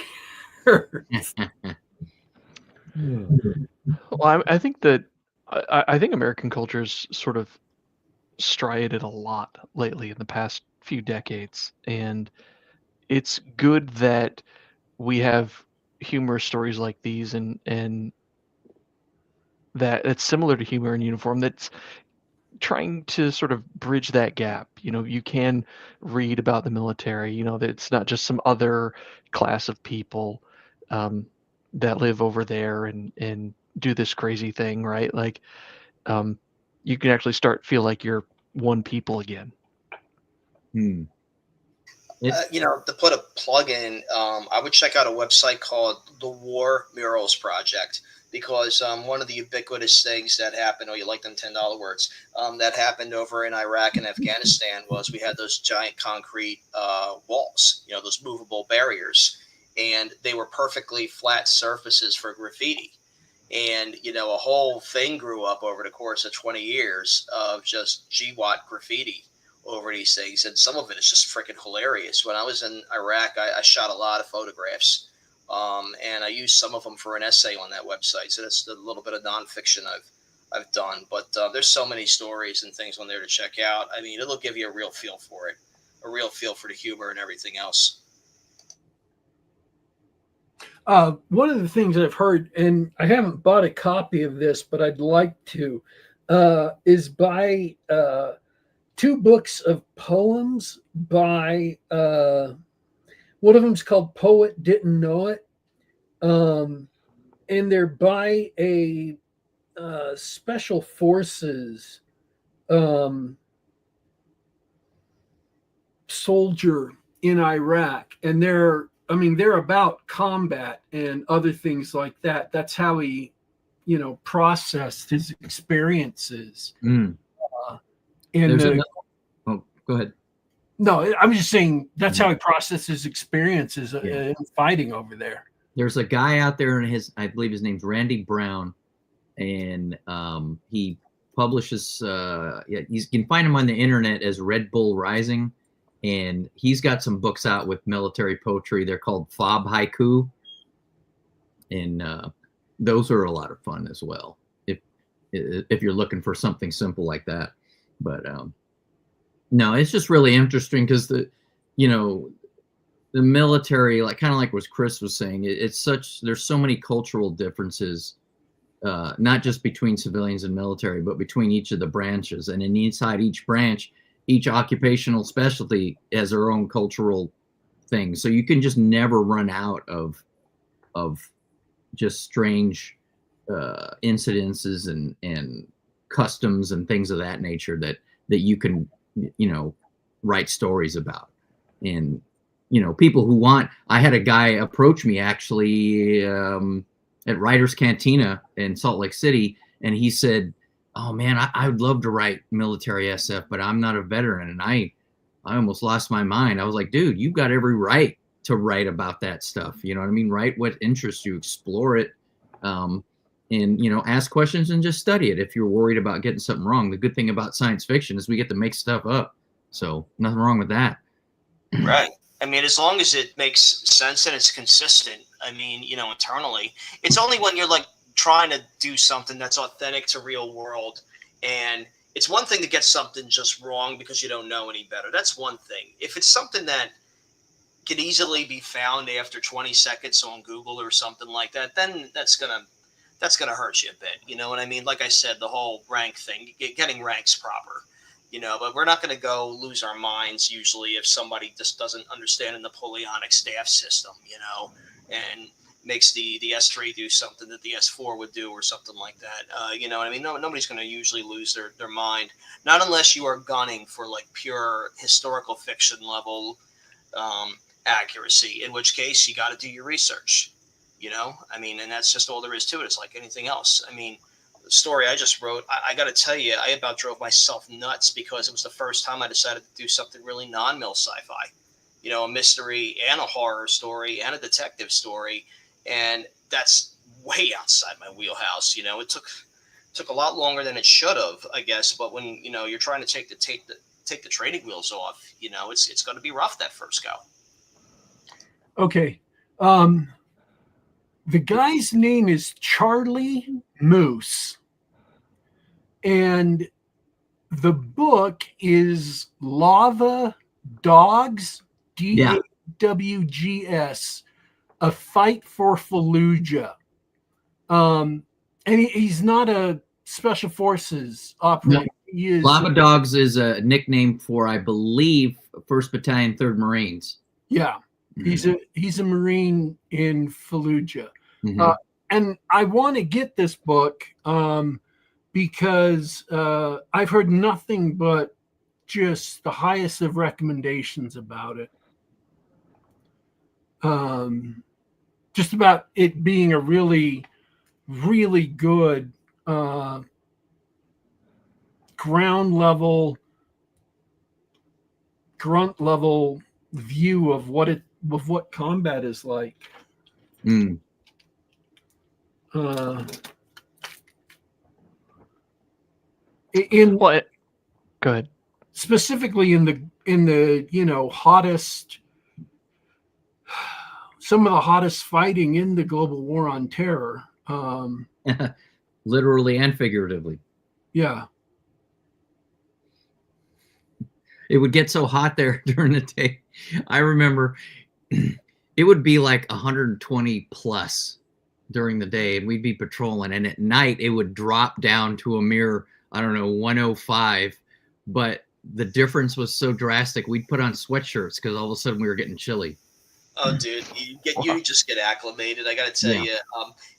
years. Well, I think that I think American culture's sort of striated a lot lately in the past few decades, and it's good that we have humorous stories like these, and that it's similar to Humor in Uniform, that's trying to sort of bridge that gap. You can read about the military, that it's not just some other class of people that live over there and do this crazy thing, right? Like you can actually feel like you're one people again. To put a plug in, I would check out a website called the War Murals Project, because one of the ubiquitous things that happened, you like them $10 words, that happened over in Iraq and Afghanistan was we had those giant concrete walls, those movable barriers, and they were perfectly flat surfaces for graffiti. And, a whole thing grew up over the course of 20 years of just GWAT graffiti over these things. And some of it is just freaking hilarious. When I was in Iraq, I shot a lot of photographs. And I used some of them for an essay on that website. So that's a little bit of nonfiction I've done. But there's so many stories and things on there to check out. I mean, it'll give you a real feel for it, a real feel for the humor and everything else. One of the things I've heard, and I haven't bought a copy of this, but I'd like to, is buy 2 books of poems by, one of them's called Poet Didn't Know It. And they're by a special forces soldier in Iraq. And they're about combat and other things like that. That's how he, processed his experiences. Oh, go ahead. No, I'm just saying that's how he processed his experiences in fighting over there. There's a guy out there, and I believe his name's Randy Brown, and he publishes. You can find him on the internet as Red Bull Rising, and he's got some books out with military poetry. They're called Fob Haiku, and those are a lot of fun as well. If you're looking for something simple like that, but no, it's just really interesting because the military, kind of like what Chris was saying, there's so many cultural differences, not just between civilians and military, but between each of the branches. And inside each branch, each occupational specialty has their own cultural thing. So you can just never run out of just strange incidences and customs and things of that nature that you can, write stories about. And people who I had a guy approach me actually at Writer's Cantina in Salt Lake City, and he said, "Oh man, I would love to write military SF, but I'm not a veteran." And I almost lost my mind. I was like, "Dude, you've got every right to write about that stuff. You know what I mean? Write what interests you, explore it, and ask questions and just study it. If you're worried about getting something wrong, the good thing about science fiction is we get to make stuff up. So nothing wrong with that." Right. I mean, as long as it makes sense and it's consistent, I mean, internally, it's only when you're like trying to do something that's authentic to real world. And it's one thing to get something just wrong because you don't know any better. That's one thing. If it's something that can easily be found after 20 seconds on Google or something like that, then that's gonna hurt you a bit. You know what I mean? Like I said, the whole rank thing, getting ranks proper. But we're not going to go lose our minds usually if somebody just doesn't understand the Napoleonic staff system, and makes the S3 do something that the S4 would do or something like that. You know what I mean? No, nobody's going to usually lose their mind, not unless you are gunning for like pure historical fiction level accuracy, in which case you got to do your research. I mean, and that's just all there is to it. It's like anything else. I mean, the story I just wrote, I got to tell you, I about drove myself nuts because it was the first time I decided to do something really non-mill sci-fi, a mystery and a horror story and a detective story. And that's way outside my wheelhouse. It took a lot longer than it should have, I guess. But when, you're trying to take the training wheels off, it's going to be rough that first go. Okay. The guy's name is Charlie Moose. And the book is Lava Dogs, DAWGS, A Fight for Fallujah. And he's not a special forces operator. No. Lava Dogs is a nickname for, I believe, 1st Battalion, 3rd Marines. Yeah. He's a Marine in Fallujah. Mm-hmm. And I want to get this book because I've heard nothing but just the highest of recommendations about it. Just about it being a really, really good grunt level view of what combat is like. Mm. What? Go ahead. Specifically in the hottest, some of the hottest fighting in the global war on terror. Literally and figuratively. Yeah. It would get so hot there during the day. I remember it would be like 120 plus during the day, and we'd be patrolling. And at night, it would drop down to a mere, 105. But the difference was so drastic. We'd put on sweatshirts because all of a sudden we were getting chilly. Oh, dude, you just get acclimated. I got to tell you,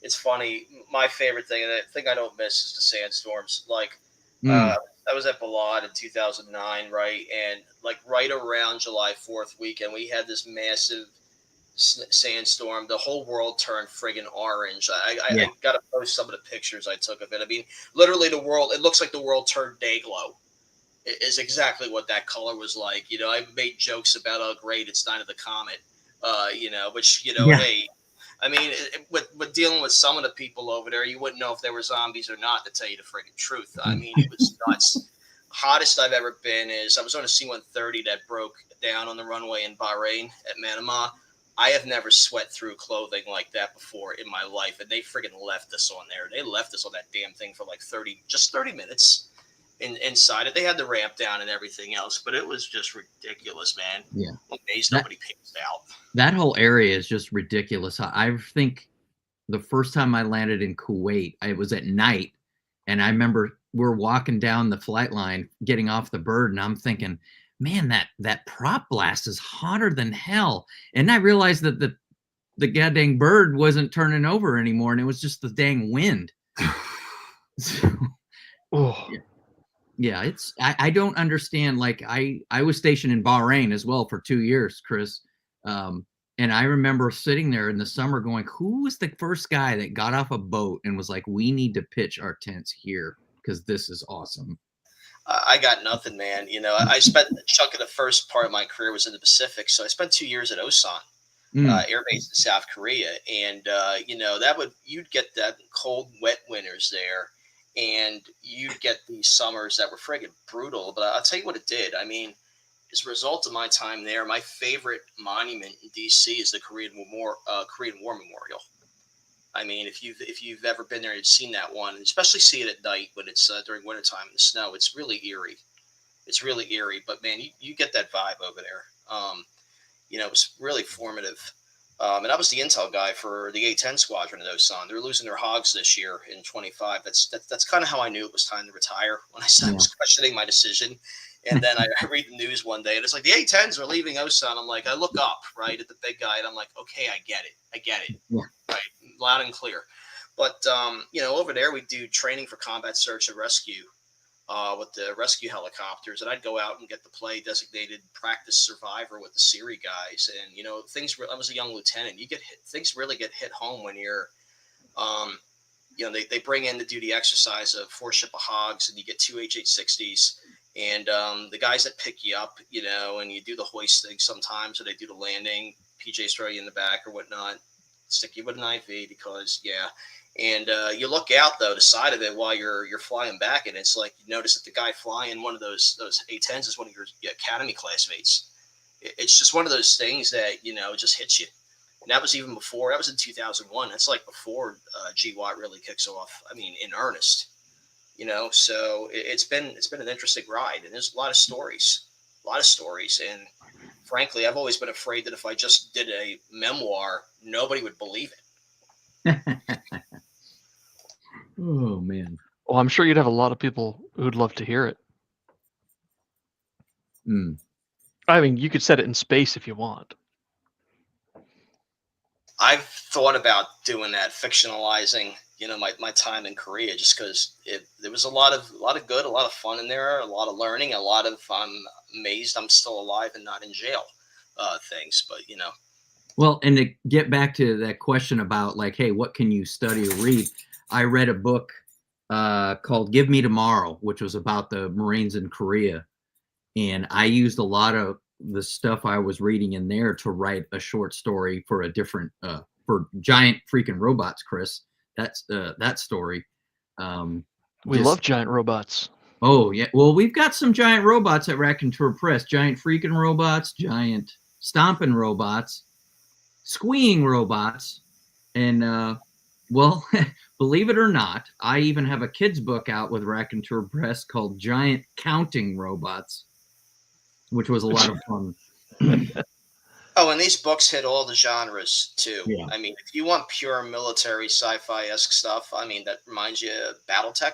it's funny. My favorite thing, and the thing I don't miss, is the sandstorms. Like, I was at Balad in 2009, right? And like right around July 4th weekend, we had this massive sandstorm. The whole world turned friggin' orange. I got to post some of the pictures I took of it. I mean, literally it looks like the world turned day glow. It is exactly what that color was like. I made jokes about, oh, great, it's Night of the Comet. Hey, I mean, with dealing with some of the people over there, you wouldn't know if they were zombies or not, to tell you the friggin' truth. I mean, it was nuts. Hottest I've ever been is I was on a C-130 that broke down on the runway in Bahrain at Manama. I have never sweat through clothing like that before in my life, and they friggin' left us on there. They left us on that damn thing for like 30 minutes inside it. They had the ramp down and everything else, but it was just ridiculous, man. Yeah. I'm amazed nobody passed out. That whole area is just ridiculous. I think the first time I landed in Kuwait, it was at night, and I remember we're walking down the flight line, getting off the bird, and I'm thinking, man, that prop blast is hotter than hell. And I realized that the goddamn bird wasn't turning over anymore, and it was just the dang wind. Yeah, I don't understand. Like I was stationed in Bahrain as well for 2 years, Chris. And I remember sitting there in the summer going, who was the first guy that got off a boat and was like, we need to pitch our tents here because this is awesome. I got nothing, man. I spent a chunk of the first part of my career was in the Pacific. So I spent 2 years at Osan Air Base in South Korea. And, you'd get that cold, wet winters there. And you'd get these summers that were friggin' brutal. But I'll tell you what it did. I mean, as a result of my time there, my favorite monument in DC is the Korean War Memorial. I mean, if you've ever been there, you've seen that one, especially see it at night when it's during wintertime in the snow. It's really eerie. It's really eerie, but man, you get that vibe over there. It was really formative. And I was the intel guy for the A-10 squadron in Osan. They're losing their hogs this year in 25. That's kind of how I knew it was time to retire, when I was questioning my decision. And then I read the news one day, and it's like the A-10s are leaving Osan. I'm like, I look up right at the big guy, and I'm like, okay, I get it, Yeah. right, loud and clear. But over there we do training for combat search and rescue with the rescue helicopters, and I'd go out and get to play designated practice survivor with the Siri guys. And I was a young lieutenant. Things really get hit home when you're they bring in to do the exercise of 4 ship of hogs, and you get 2 H-860s. And the guys that pick you up, and you do the hoist thing sometimes, or they do the landing, PJs throw you in the back or whatnot, stick you with an IV because, And you look out, though, the side of it while you're flying back, and it's like you notice that the guy flying one of those A-10s is one of your academy classmates. It's just one of those things that, it just hits you. And that was even before. That was in 2001. That's like before GWAT really kicks off, I mean, in earnest. So it's been an interesting ride, and there's a lot of stories. And frankly, I've always been afraid that if I just did a memoir, nobody would believe it. Oh man. Well, I'm sure you'd have a lot of people who'd love to hear it. I mean, you could set it in space if you want. I've thought about doing that, fictionalizing, my time in Korea, just because there was a lot of good, a lot of fun in there, a lot of learning, a lot of I'm amazed I'm still alive and not in jail things. But Well, and to get back to that question about like, hey, what can you study or read? I read a book called Give Me Tomorrow, which was about the Marines in Korea. And I used a lot of the stuff I was reading in there to write a short story for a different, for Giant Freaking Robots, Chris. That's that story. We love giant robots. Oh, yeah. Well, we've got some giant robots at Raconteur Press. Giant Freaking Robots, giant stomping robots, squeeing robots, and well, believe it or not, I even have a kid's book out with Raconteur Press called Giant Counting Robots, which was a lot of fun. Oh, and these books hit all the genres too. Yeah. I mean, if you want pure military sci-fi-esque stuff, I mean, that reminds you of BattleTech,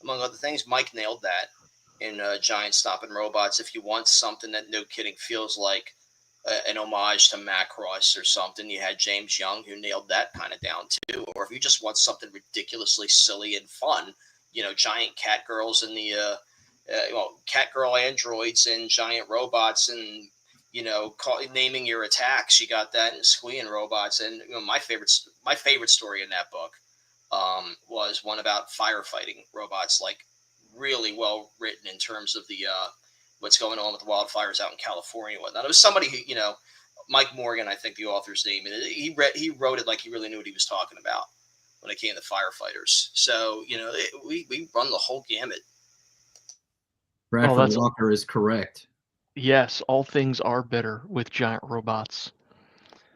among other things. Mike nailed that in Giant Stomping Robots. If you want something that, no kidding, feels like an homage to Macross or something, you had James Young, who nailed that kind of down too. Or if you just want something ridiculously silly and fun, giant cat girls and the cat girl androids and giant robots, and naming your attacks, you got that in Squeeing Robots. And my favorite story in that book was one about firefighting robots, like really well written in terms of the what's going on with the wildfires out in California and whatnot. It was somebody who, Mike Morgan, I think the author's name, and he wrote it like he really knew what he was talking about when it came to firefighters. So we run the whole gamut. Bradford Walker is correct. Yes, all things are better with giant robots.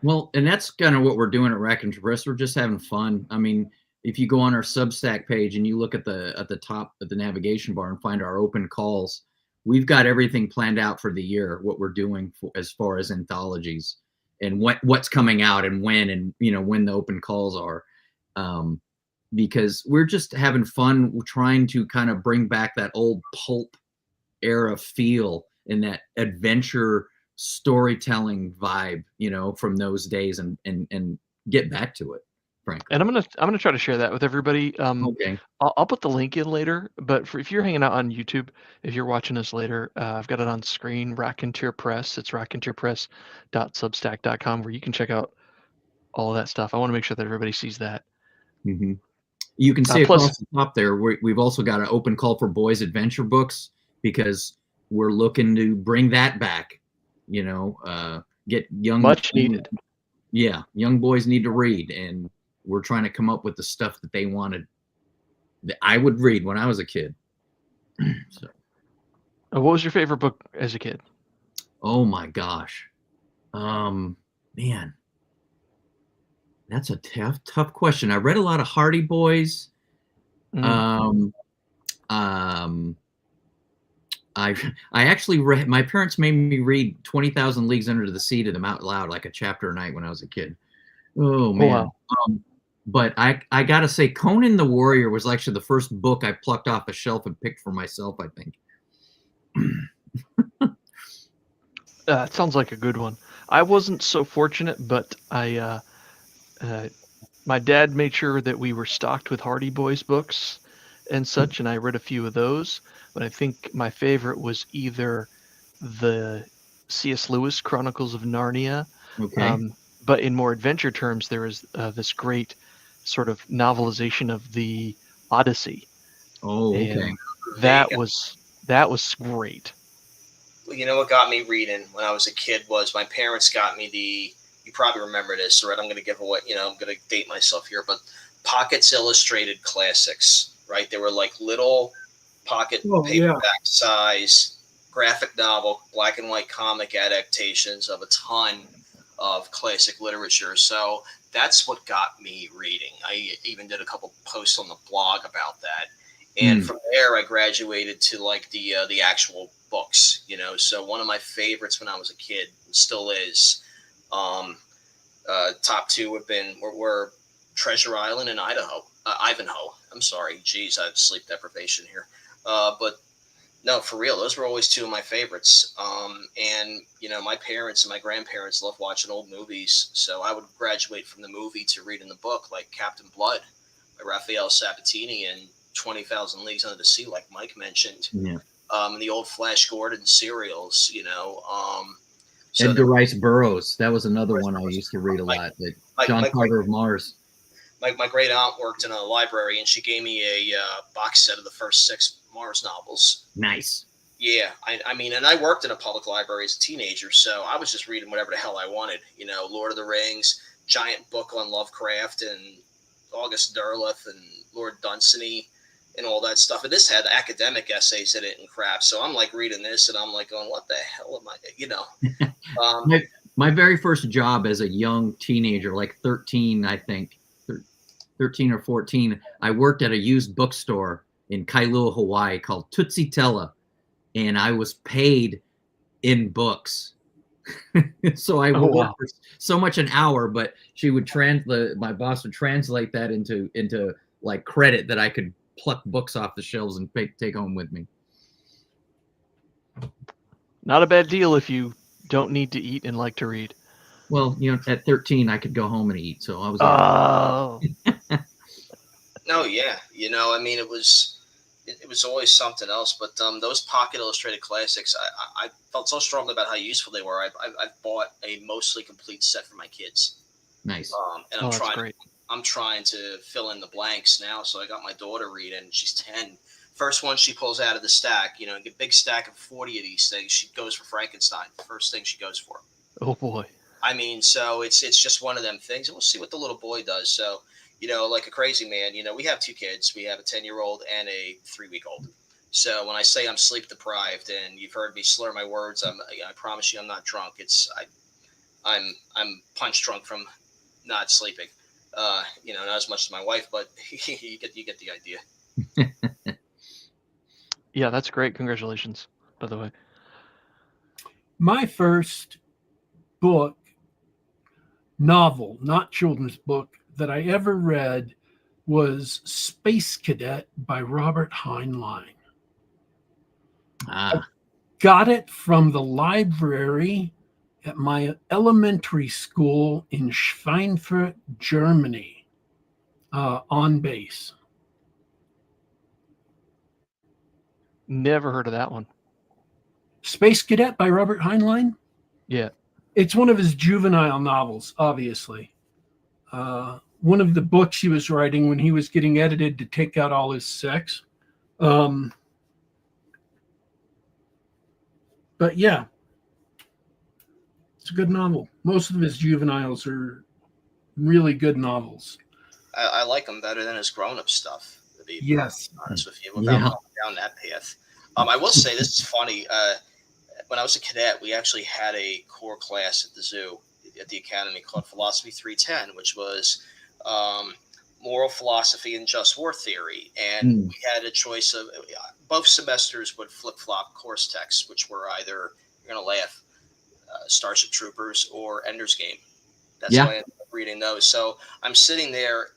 Well, and that's kind of what we're doing at Raconteur Press. We're just having fun. I mean, if you go on our Substack page and you look at the top of the navigation bar and find our open calls, we've got everything planned out for the year, what we're doing as far as anthologies and what's coming out and when, and when the open calls are, because we're just having fun trying to kind of bring back that old pulp era feel and that adventure storytelling vibe, from those days, and get back to it, frankly. And I'm gonna try to share that with everybody. Okay. I'll put the link in later, but if you're hanging out on YouTube, if you're watching us later, I've got it on screen. Raconteur Press. It's raconteurpress.substack.com, where you can check out all of that stuff. I want to make sure that everybody sees that. Mm-hmm. You can see across the top there, we've also got an open call for boys' adventure books, because we're looking to bring that back. Get young, much needed. Yeah, young boys need to read, and we're trying to come up with the stuff that they wanted, that I would read when I was a kid. So, what was your favorite book as a kid? Oh my gosh. Man, that's a tough question. I read a lot of Hardy Boys. Mm. I actually read. My parents made me read 20,000 Leagues Under the Sea to them out loud, like a chapter a night when I was a kid. Oh man. Wow. But I gotta say, Conan the Warrior was actually the first book I plucked off the shelf and picked for myself, I think. It sounds like a good one. I wasn't so fortunate, but my dad made sure that we were stocked with Hardy Boys books and such, and I read a few of those. But I think my favorite was either the C.S. Lewis Chronicles of Narnia. Okay. But in more adventure terms, there is this great sort of novelization of the Odyssey. Oh, okay. And that was great. Well, you know what got me reading when I was a kid was my parents got me you probably remember this, right? I'm going to give away, I'm going to date myself here, but Pocket's Illustrated Classics, right? They were like little pocket paperback size graphic novel, black and white comic adaptations of a ton of classic literature. So that's what got me reading. I even did a couple posts on the blog about that. And from there, I graduated to like the actual books, So one of my favorites when I was a kid, and still is, top two were Treasure Island and Ivanhoe. I'm sorry, geez, I have sleep deprivation here. But no, for real, those were always two of my favorites. And my parents and my grandparents loved watching old movies, so I would graduate from the movie to reading the book, like Captain Blood by Raphael Sabatini and 20,000 Leagues Under the Sea, like Mike mentioned. Yeah. And the old Flash Gordon serials, So Edgar Rice Burroughs. That was another one I used to read a lot. John Carter of Mars. My great aunt worked in a library, and she gave me a box set of the first 6 Mars novels. Nice. Yeah, I mean, and I worked in a public library as a teenager, so I was just reading whatever the hell I wanted. Lord of the Rings, giant book on Lovecraft and August Derleth and Lord Dunsany and all that stuff. And this had academic essays in it and crap. So I'm like reading this, and I'm like going, "What the hell am I?" My very first job as a young teenager, like 13, I think, 13 or 14, I worked at a used bookstore in Kailua, Hawaii called Tootsie Tella, and I was paid in books. So I would work for so much an hour, but my boss would translate that into like credit that I could pluck books off the shelves and take home with me. Not a bad deal if you don't need to eat and like to read. Well, at 13, I could go home and eat, so I was. Oh. No, yeah, I mean, it was always something else. But those Pocket Illustrated Classics, I felt so strongly about how useful they were. I've bought a mostly complete set for my kids. Nice. And I'm trying to fill in the blanks now. So I got my daughter reading. She's 10. First one she pulls out of the stack, a big stack of 40 of these things. She goes for Frankenstein. First thing she goes for. Oh boy. I mean, so it's just one of them things, and we'll see what the little boy does. So, like a crazy man, we have 2 kids. We have a 10-year-old and a 3-week-old. So when I say I'm sleep deprived, and you've heard me slur my words, I promise you I'm not drunk. I'm punch drunk from not sleeping. Not as much as my wife, but you get the idea. Yeah, that's great. Congratulations, by the way. My first book, novel, not children's book, that I ever read was Space Cadet by Robert Heinlein. I got it from the library at my elementary school in Schweinfurt, Germany, on base. Never heard of that one. Space Cadet by Robert Heinlein? Yeah. It's one of his juvenile novels, obviously. One of the books he was writing when he was getting edited to take out all his sex. But yeah, it's a good novel. Most of his juveniles are really good novels. I like him better than his grown-up stuff, to be honest with you, without going down that path. I will say, this is funny. when I was a cadet, we actually had a core class at the zoo, at the academy, called Philosophy 310, which was moral philosophy and just war theory. And we had a choice of both semesters would flip-flop course texts, which were either, you're going to laugh, Starship Troopers or Ender's Game. That's why I ended up reading those. So I'm sitting there,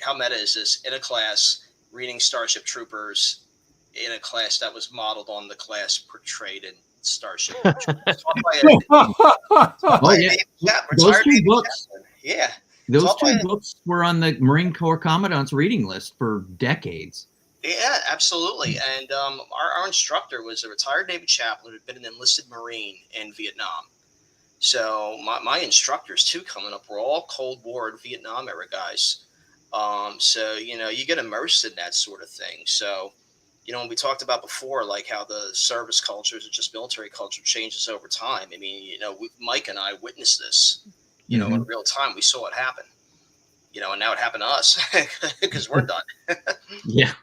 how meta is this, in a class reading Starship Troopers in a class that was modeled on the class portrayed in Starship Troopers. Those two books. Yeah. Those two books were on the Marine Corps Commandant's reading list for decades. Yeah, absolutely. And our instructor was a retired Navy chaplain who had been an enlisted Marine in Vietnam. So my instructors, too, coming up, were all Cold War and Vietnam era guys. So, you get immersed in that sort of thing. So, when we talked about before, like how the service cultures or just military culture changes over time. I mean, Mike and I witnessed this, in real time. We saw it happen, and now it happened to us because we're done. Yeah.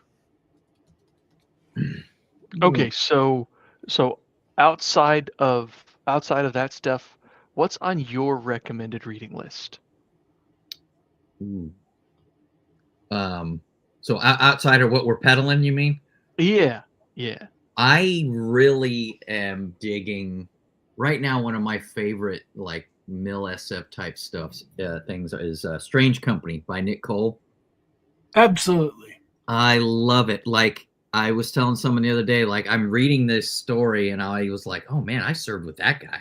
Okay, so outside of that stuff, what's on your recommended reading list? So outside of what we're peddling, you mean? Yeah. I really am digging right now. One of my favorite like Mill SF type things is Strange Company by Nick Cole. Absolutely. I love it. Like I was telling someone the other day, like I'm reading this story and I was like, oh man, I served with that guy.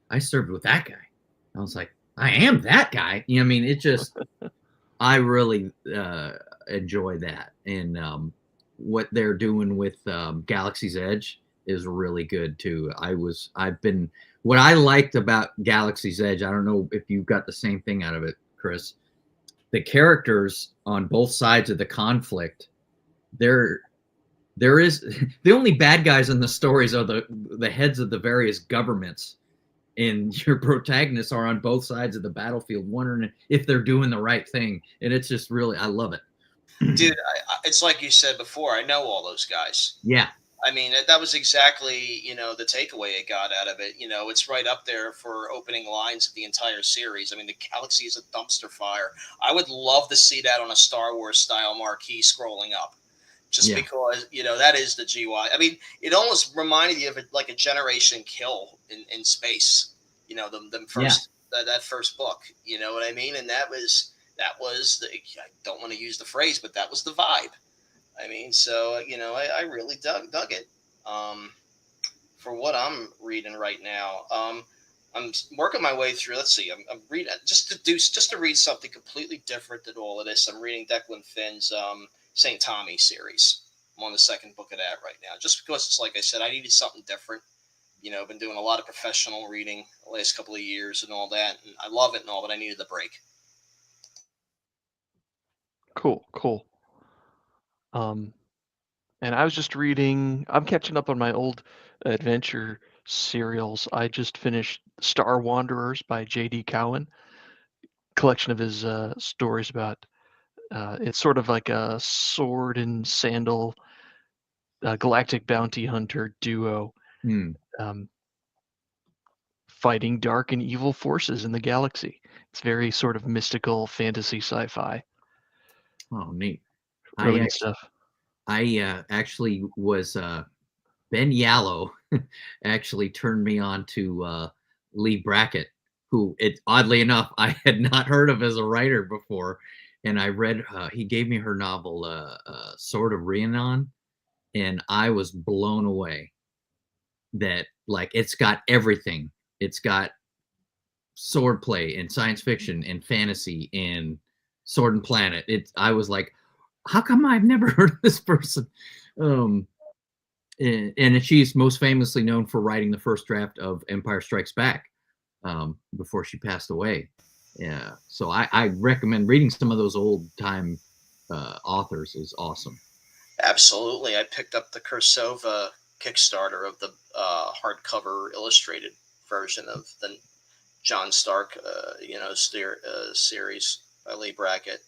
I was like, I am that guy. I mean, it just, I really enjoy that. And what they're doing with Galaxy's Edge is really good too. What I liked about Galaxy's Edge, I don't know if you got the same thing out of it, Chris. The characters on both sides of the conflict, there is the only bad guys in the stories are the heads of the various governments, and your protagonists are on both sides of the battlefield wondering if they're doing the right thing. And it's just really, I love it. Dude, it's like you said before, I know all those guys. Yeah. I mean, that was exactly, the takeaway I got out of it. It's right up there for opening lines of the entire series. I mean, the galaxy is a dumpster fire. I would love to see that on a Star Wars style marquee scrolling up. Just because, that is the GY. I mean, it almost reminded you of like a Generation Kill in space. Them first that first book. You know what I mean? And that was I don't want to use the phrase, but that was the vibe. I mean, so I really dug it. For what I'm reading right now, I'm working my way through. Let's see, I'm reading just to read something completely different than all of this. I'm reading Declan Finn's St. Tommy series. I'm on the second book of that right now, just because it's like I said, I needed something different. I've been doing a lot of professional reading the last couple of years and all that, and I love it and all, but I needed the break. Cool. And I was just reading, I'm catching up on my old adventure serials. I just finished Star Wanderers by J.D. Cowan, collection of his stories about, it's sort of like a sword and sandal galactic bounty hunter duo fighting dark and evil forces in the galaxy. It's very sort of mystical fantasy sci-fi. Oh, neat. Really good stuff. I actually was Ben Yallow actually turned me on to Lee Brackett, who oddly enough I had not heard of as a writer before, and I read he gave me her novel Sword of Rhiannon, and I was blown away that like it's got everything. It's got swordplay and science fiction and fantasy and Sword and Planet. I was like, how come I've never heard of this person? And she's most famously known for writing the first draft of Empire Strikes Back before she passed away. Yeah, so I recommend reading some of those old time authors. Is awesome. Absolutely. I picked up the Kursova Kickstarter of the hardcover illustrated version of the John Stark, series by Lee Brackett.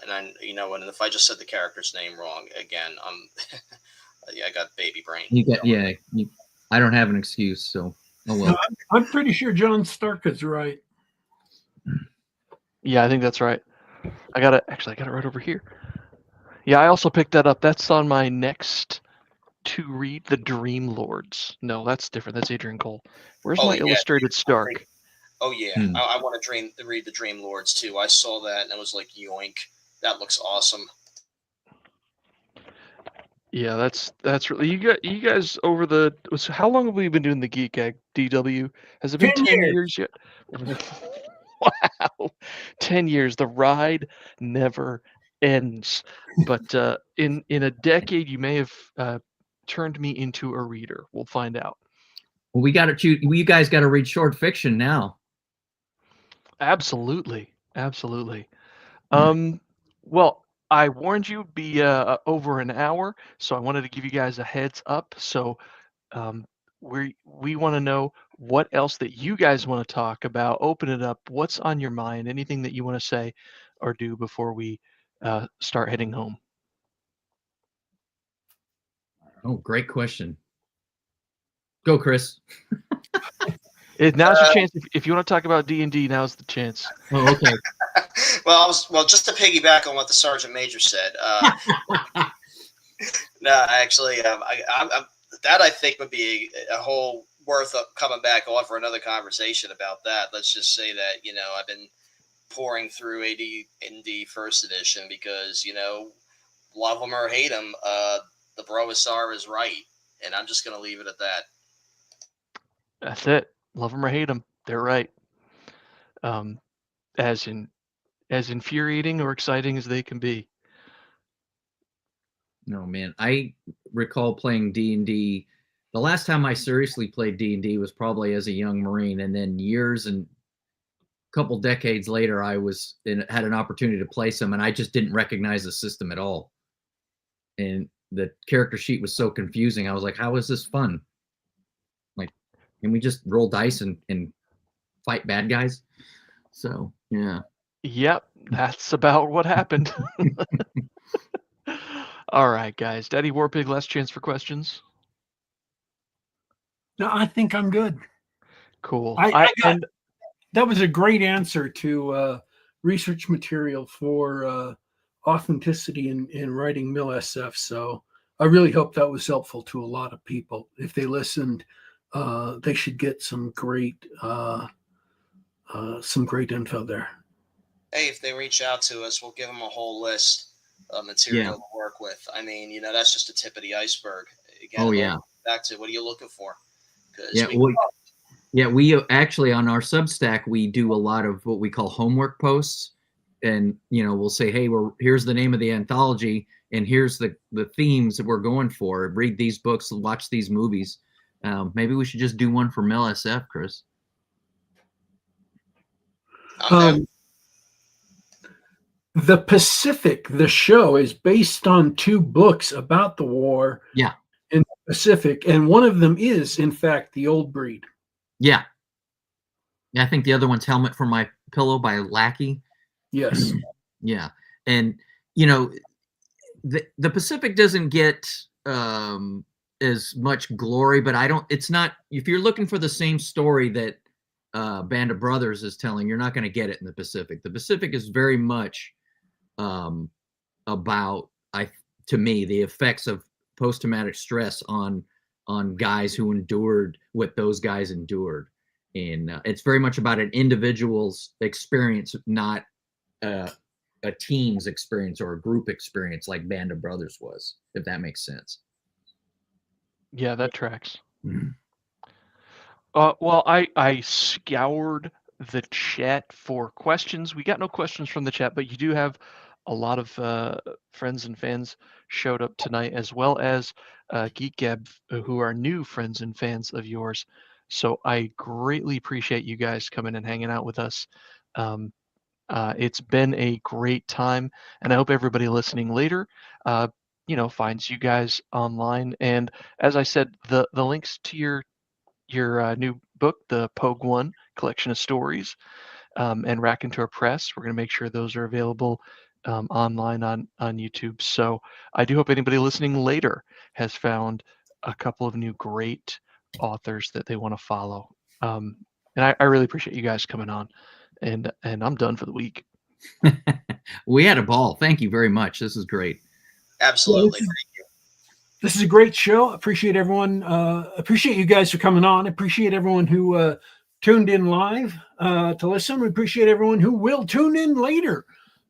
And and if I just said the character's name wrong again, I got baby brain. You got I don't have an excuse, so oh well. I'm pretty sure John Stark is right. Yeah, I think that's right. I got it right over here. Yeah, I also picked that up. That's on my next to read, The Dream Lords. No, that's different. That's Adrian Cole. Where's my illustrated Stark? Oh yeah, I want to read the Dream Lords too. I saw that and I was like, yoink, that looks awesome. Yeah, that's really you guys over the. So how long have we been doing the Geek Gab, DW? Has it been 10 years yet? Wow, 10 years. The ride never ends. But in a decade, you may have turned me into a reader. We'll find out. Well, we got to choose. You guys got to read short fiction now. Absolutely, absolutely. Well, I warned you it'd be over an hour, so I wanted to give you guys a heads up. So we want to know what else that you guys want to talk about. Open it up. What's on your mind? Anything that you want to say or do before we start heading home? Oh, great question. Go, Chris. Now's your chance. If you want to talk about D&D, now's the chance. Oh, okay. Well, just to piggyback on what the Sergeant Major said. No, actually, that I think would be a whole worth of coming back on for another conversation about that. Let's just say that, I've been pouring through AD&D first edition because, love them or hate them, the Broasar is right. And I'm just going to leave it at that. That's it. Love them or hate them, they're right. As infuriating or exciting as they can be. No, man. I recall playing D&D. The last time I seriously played D&D was probably as a young Marine, and then years and a couple decades later, I had an opportunity to play some, and I just didn't recognize the system at all. And the character sheet was so confusing. I was like, how is this fun? Like, can we just roll dice and fight bad guys? So, yeah. Yep, that's about what happened. All right, guys. Daddy Warpig, last chance for questions. No, I think I'm good. Cool. That was a great answer to research material for authenticity in writing Mill SF. So I really hope that was helpful to a lot of people. If they listened, they should get some great info there. Hey, if they reach out to us, we'll give them a whole list of material to work with. I mean, that's just the tip of the iceberg. Again, back to what are you looking for? We actually on our Substack we do a lot of what we call homework posts, and we'll say, hey, here's the name of the anthology, and here's the themes that we're going for. Read these books, watch these movies. Maybe we should just do one for Mill SF, Chris. The Pacific, the show, is based on 2 books about the war. Yeah. In the Pacific, and one of them is, in fact, The Old Breed. Yeah. I think the other one's Helmet for My Pillow by Lackey. Yes. Yeah. And, the Pacific doesn't get as much glory, but it's not, if you're looking for the same story that Band of Brothers is telling, you're not going to get it in the Pacific. The Pacific is very much about, to me, the effects of post-traumatic stress on guys who endured what those guys endured. And it's very much about an individual's experience, not a team's experience or a group experience like Band of Brothers was, if that makes sense. Yeah, that tracks. Mm-hmm. Well, I scoured the chat for questions. We got no questions from the chat, but you do have a lot of friends and fans showed up tonight, as well as Geek Gab, who are new friends and fans of yours. So I greatly appreciate you guys coming and hanging out with us. It's been a great time, and I hope everybody listening later, finds you guys online. And as I said, the links to your new book, the POGUE ONE collection of stories, and Raconteur Press, we're going to make sure those are available online on YouTube. So I do hope anybody listening later has found a couple of new great authors that they want to follow. And I really appreciate you guys coming on. And I'm done for the week. We had a ball. Thank you very much. This is great. Absolutely. This is a great show. Appreciate everyone. Appreciate you guys for coming on. Appreciate everyone who tuned in live to listen. We appreciate everyone who will tune in later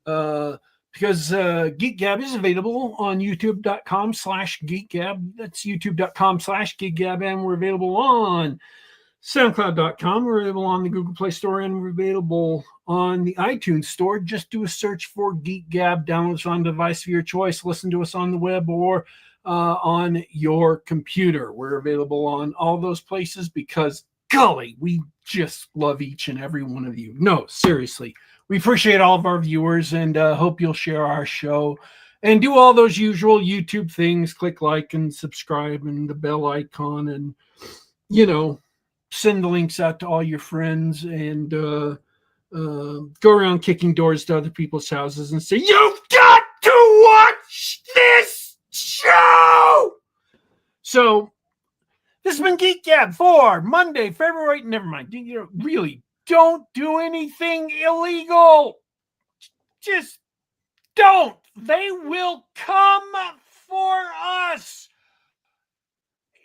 because Geek Gab is available on youtube.com/Geek Gab. That's youtube.com/Geek Gab. And we're available on SoundCloud.com. We're available on the Google Play Store, and we're available on the iTunes Store. Just do a search for Geek Gab. Download us on a device of your choice. Listen to us on the web or on your computer. We're available on all those places because, golly, we just love each and every one of you. No, seriously. We appreciate all of our viewers and hope you'll share our show and do all those usual YouTube things. Click like and subscribe and the bell icon and, send the links out to all your friends and go around kicking doors to other people's houses and say, "You've got to watch this show!" So this has been Geek Gab for Monday, February. Never mind. Really, don't do anything illegal. Just don't. They will come for us.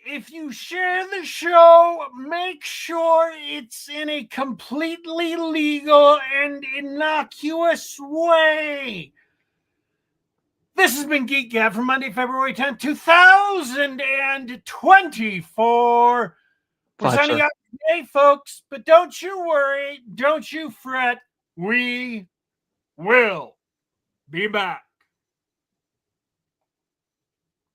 If you share the show, make sure it's in a completely legal and innocuous way. This has been Geek Gab for Monday, February 10th, 2024. We're signing out today, folks, but don't you worry, don't you fret. We will be back.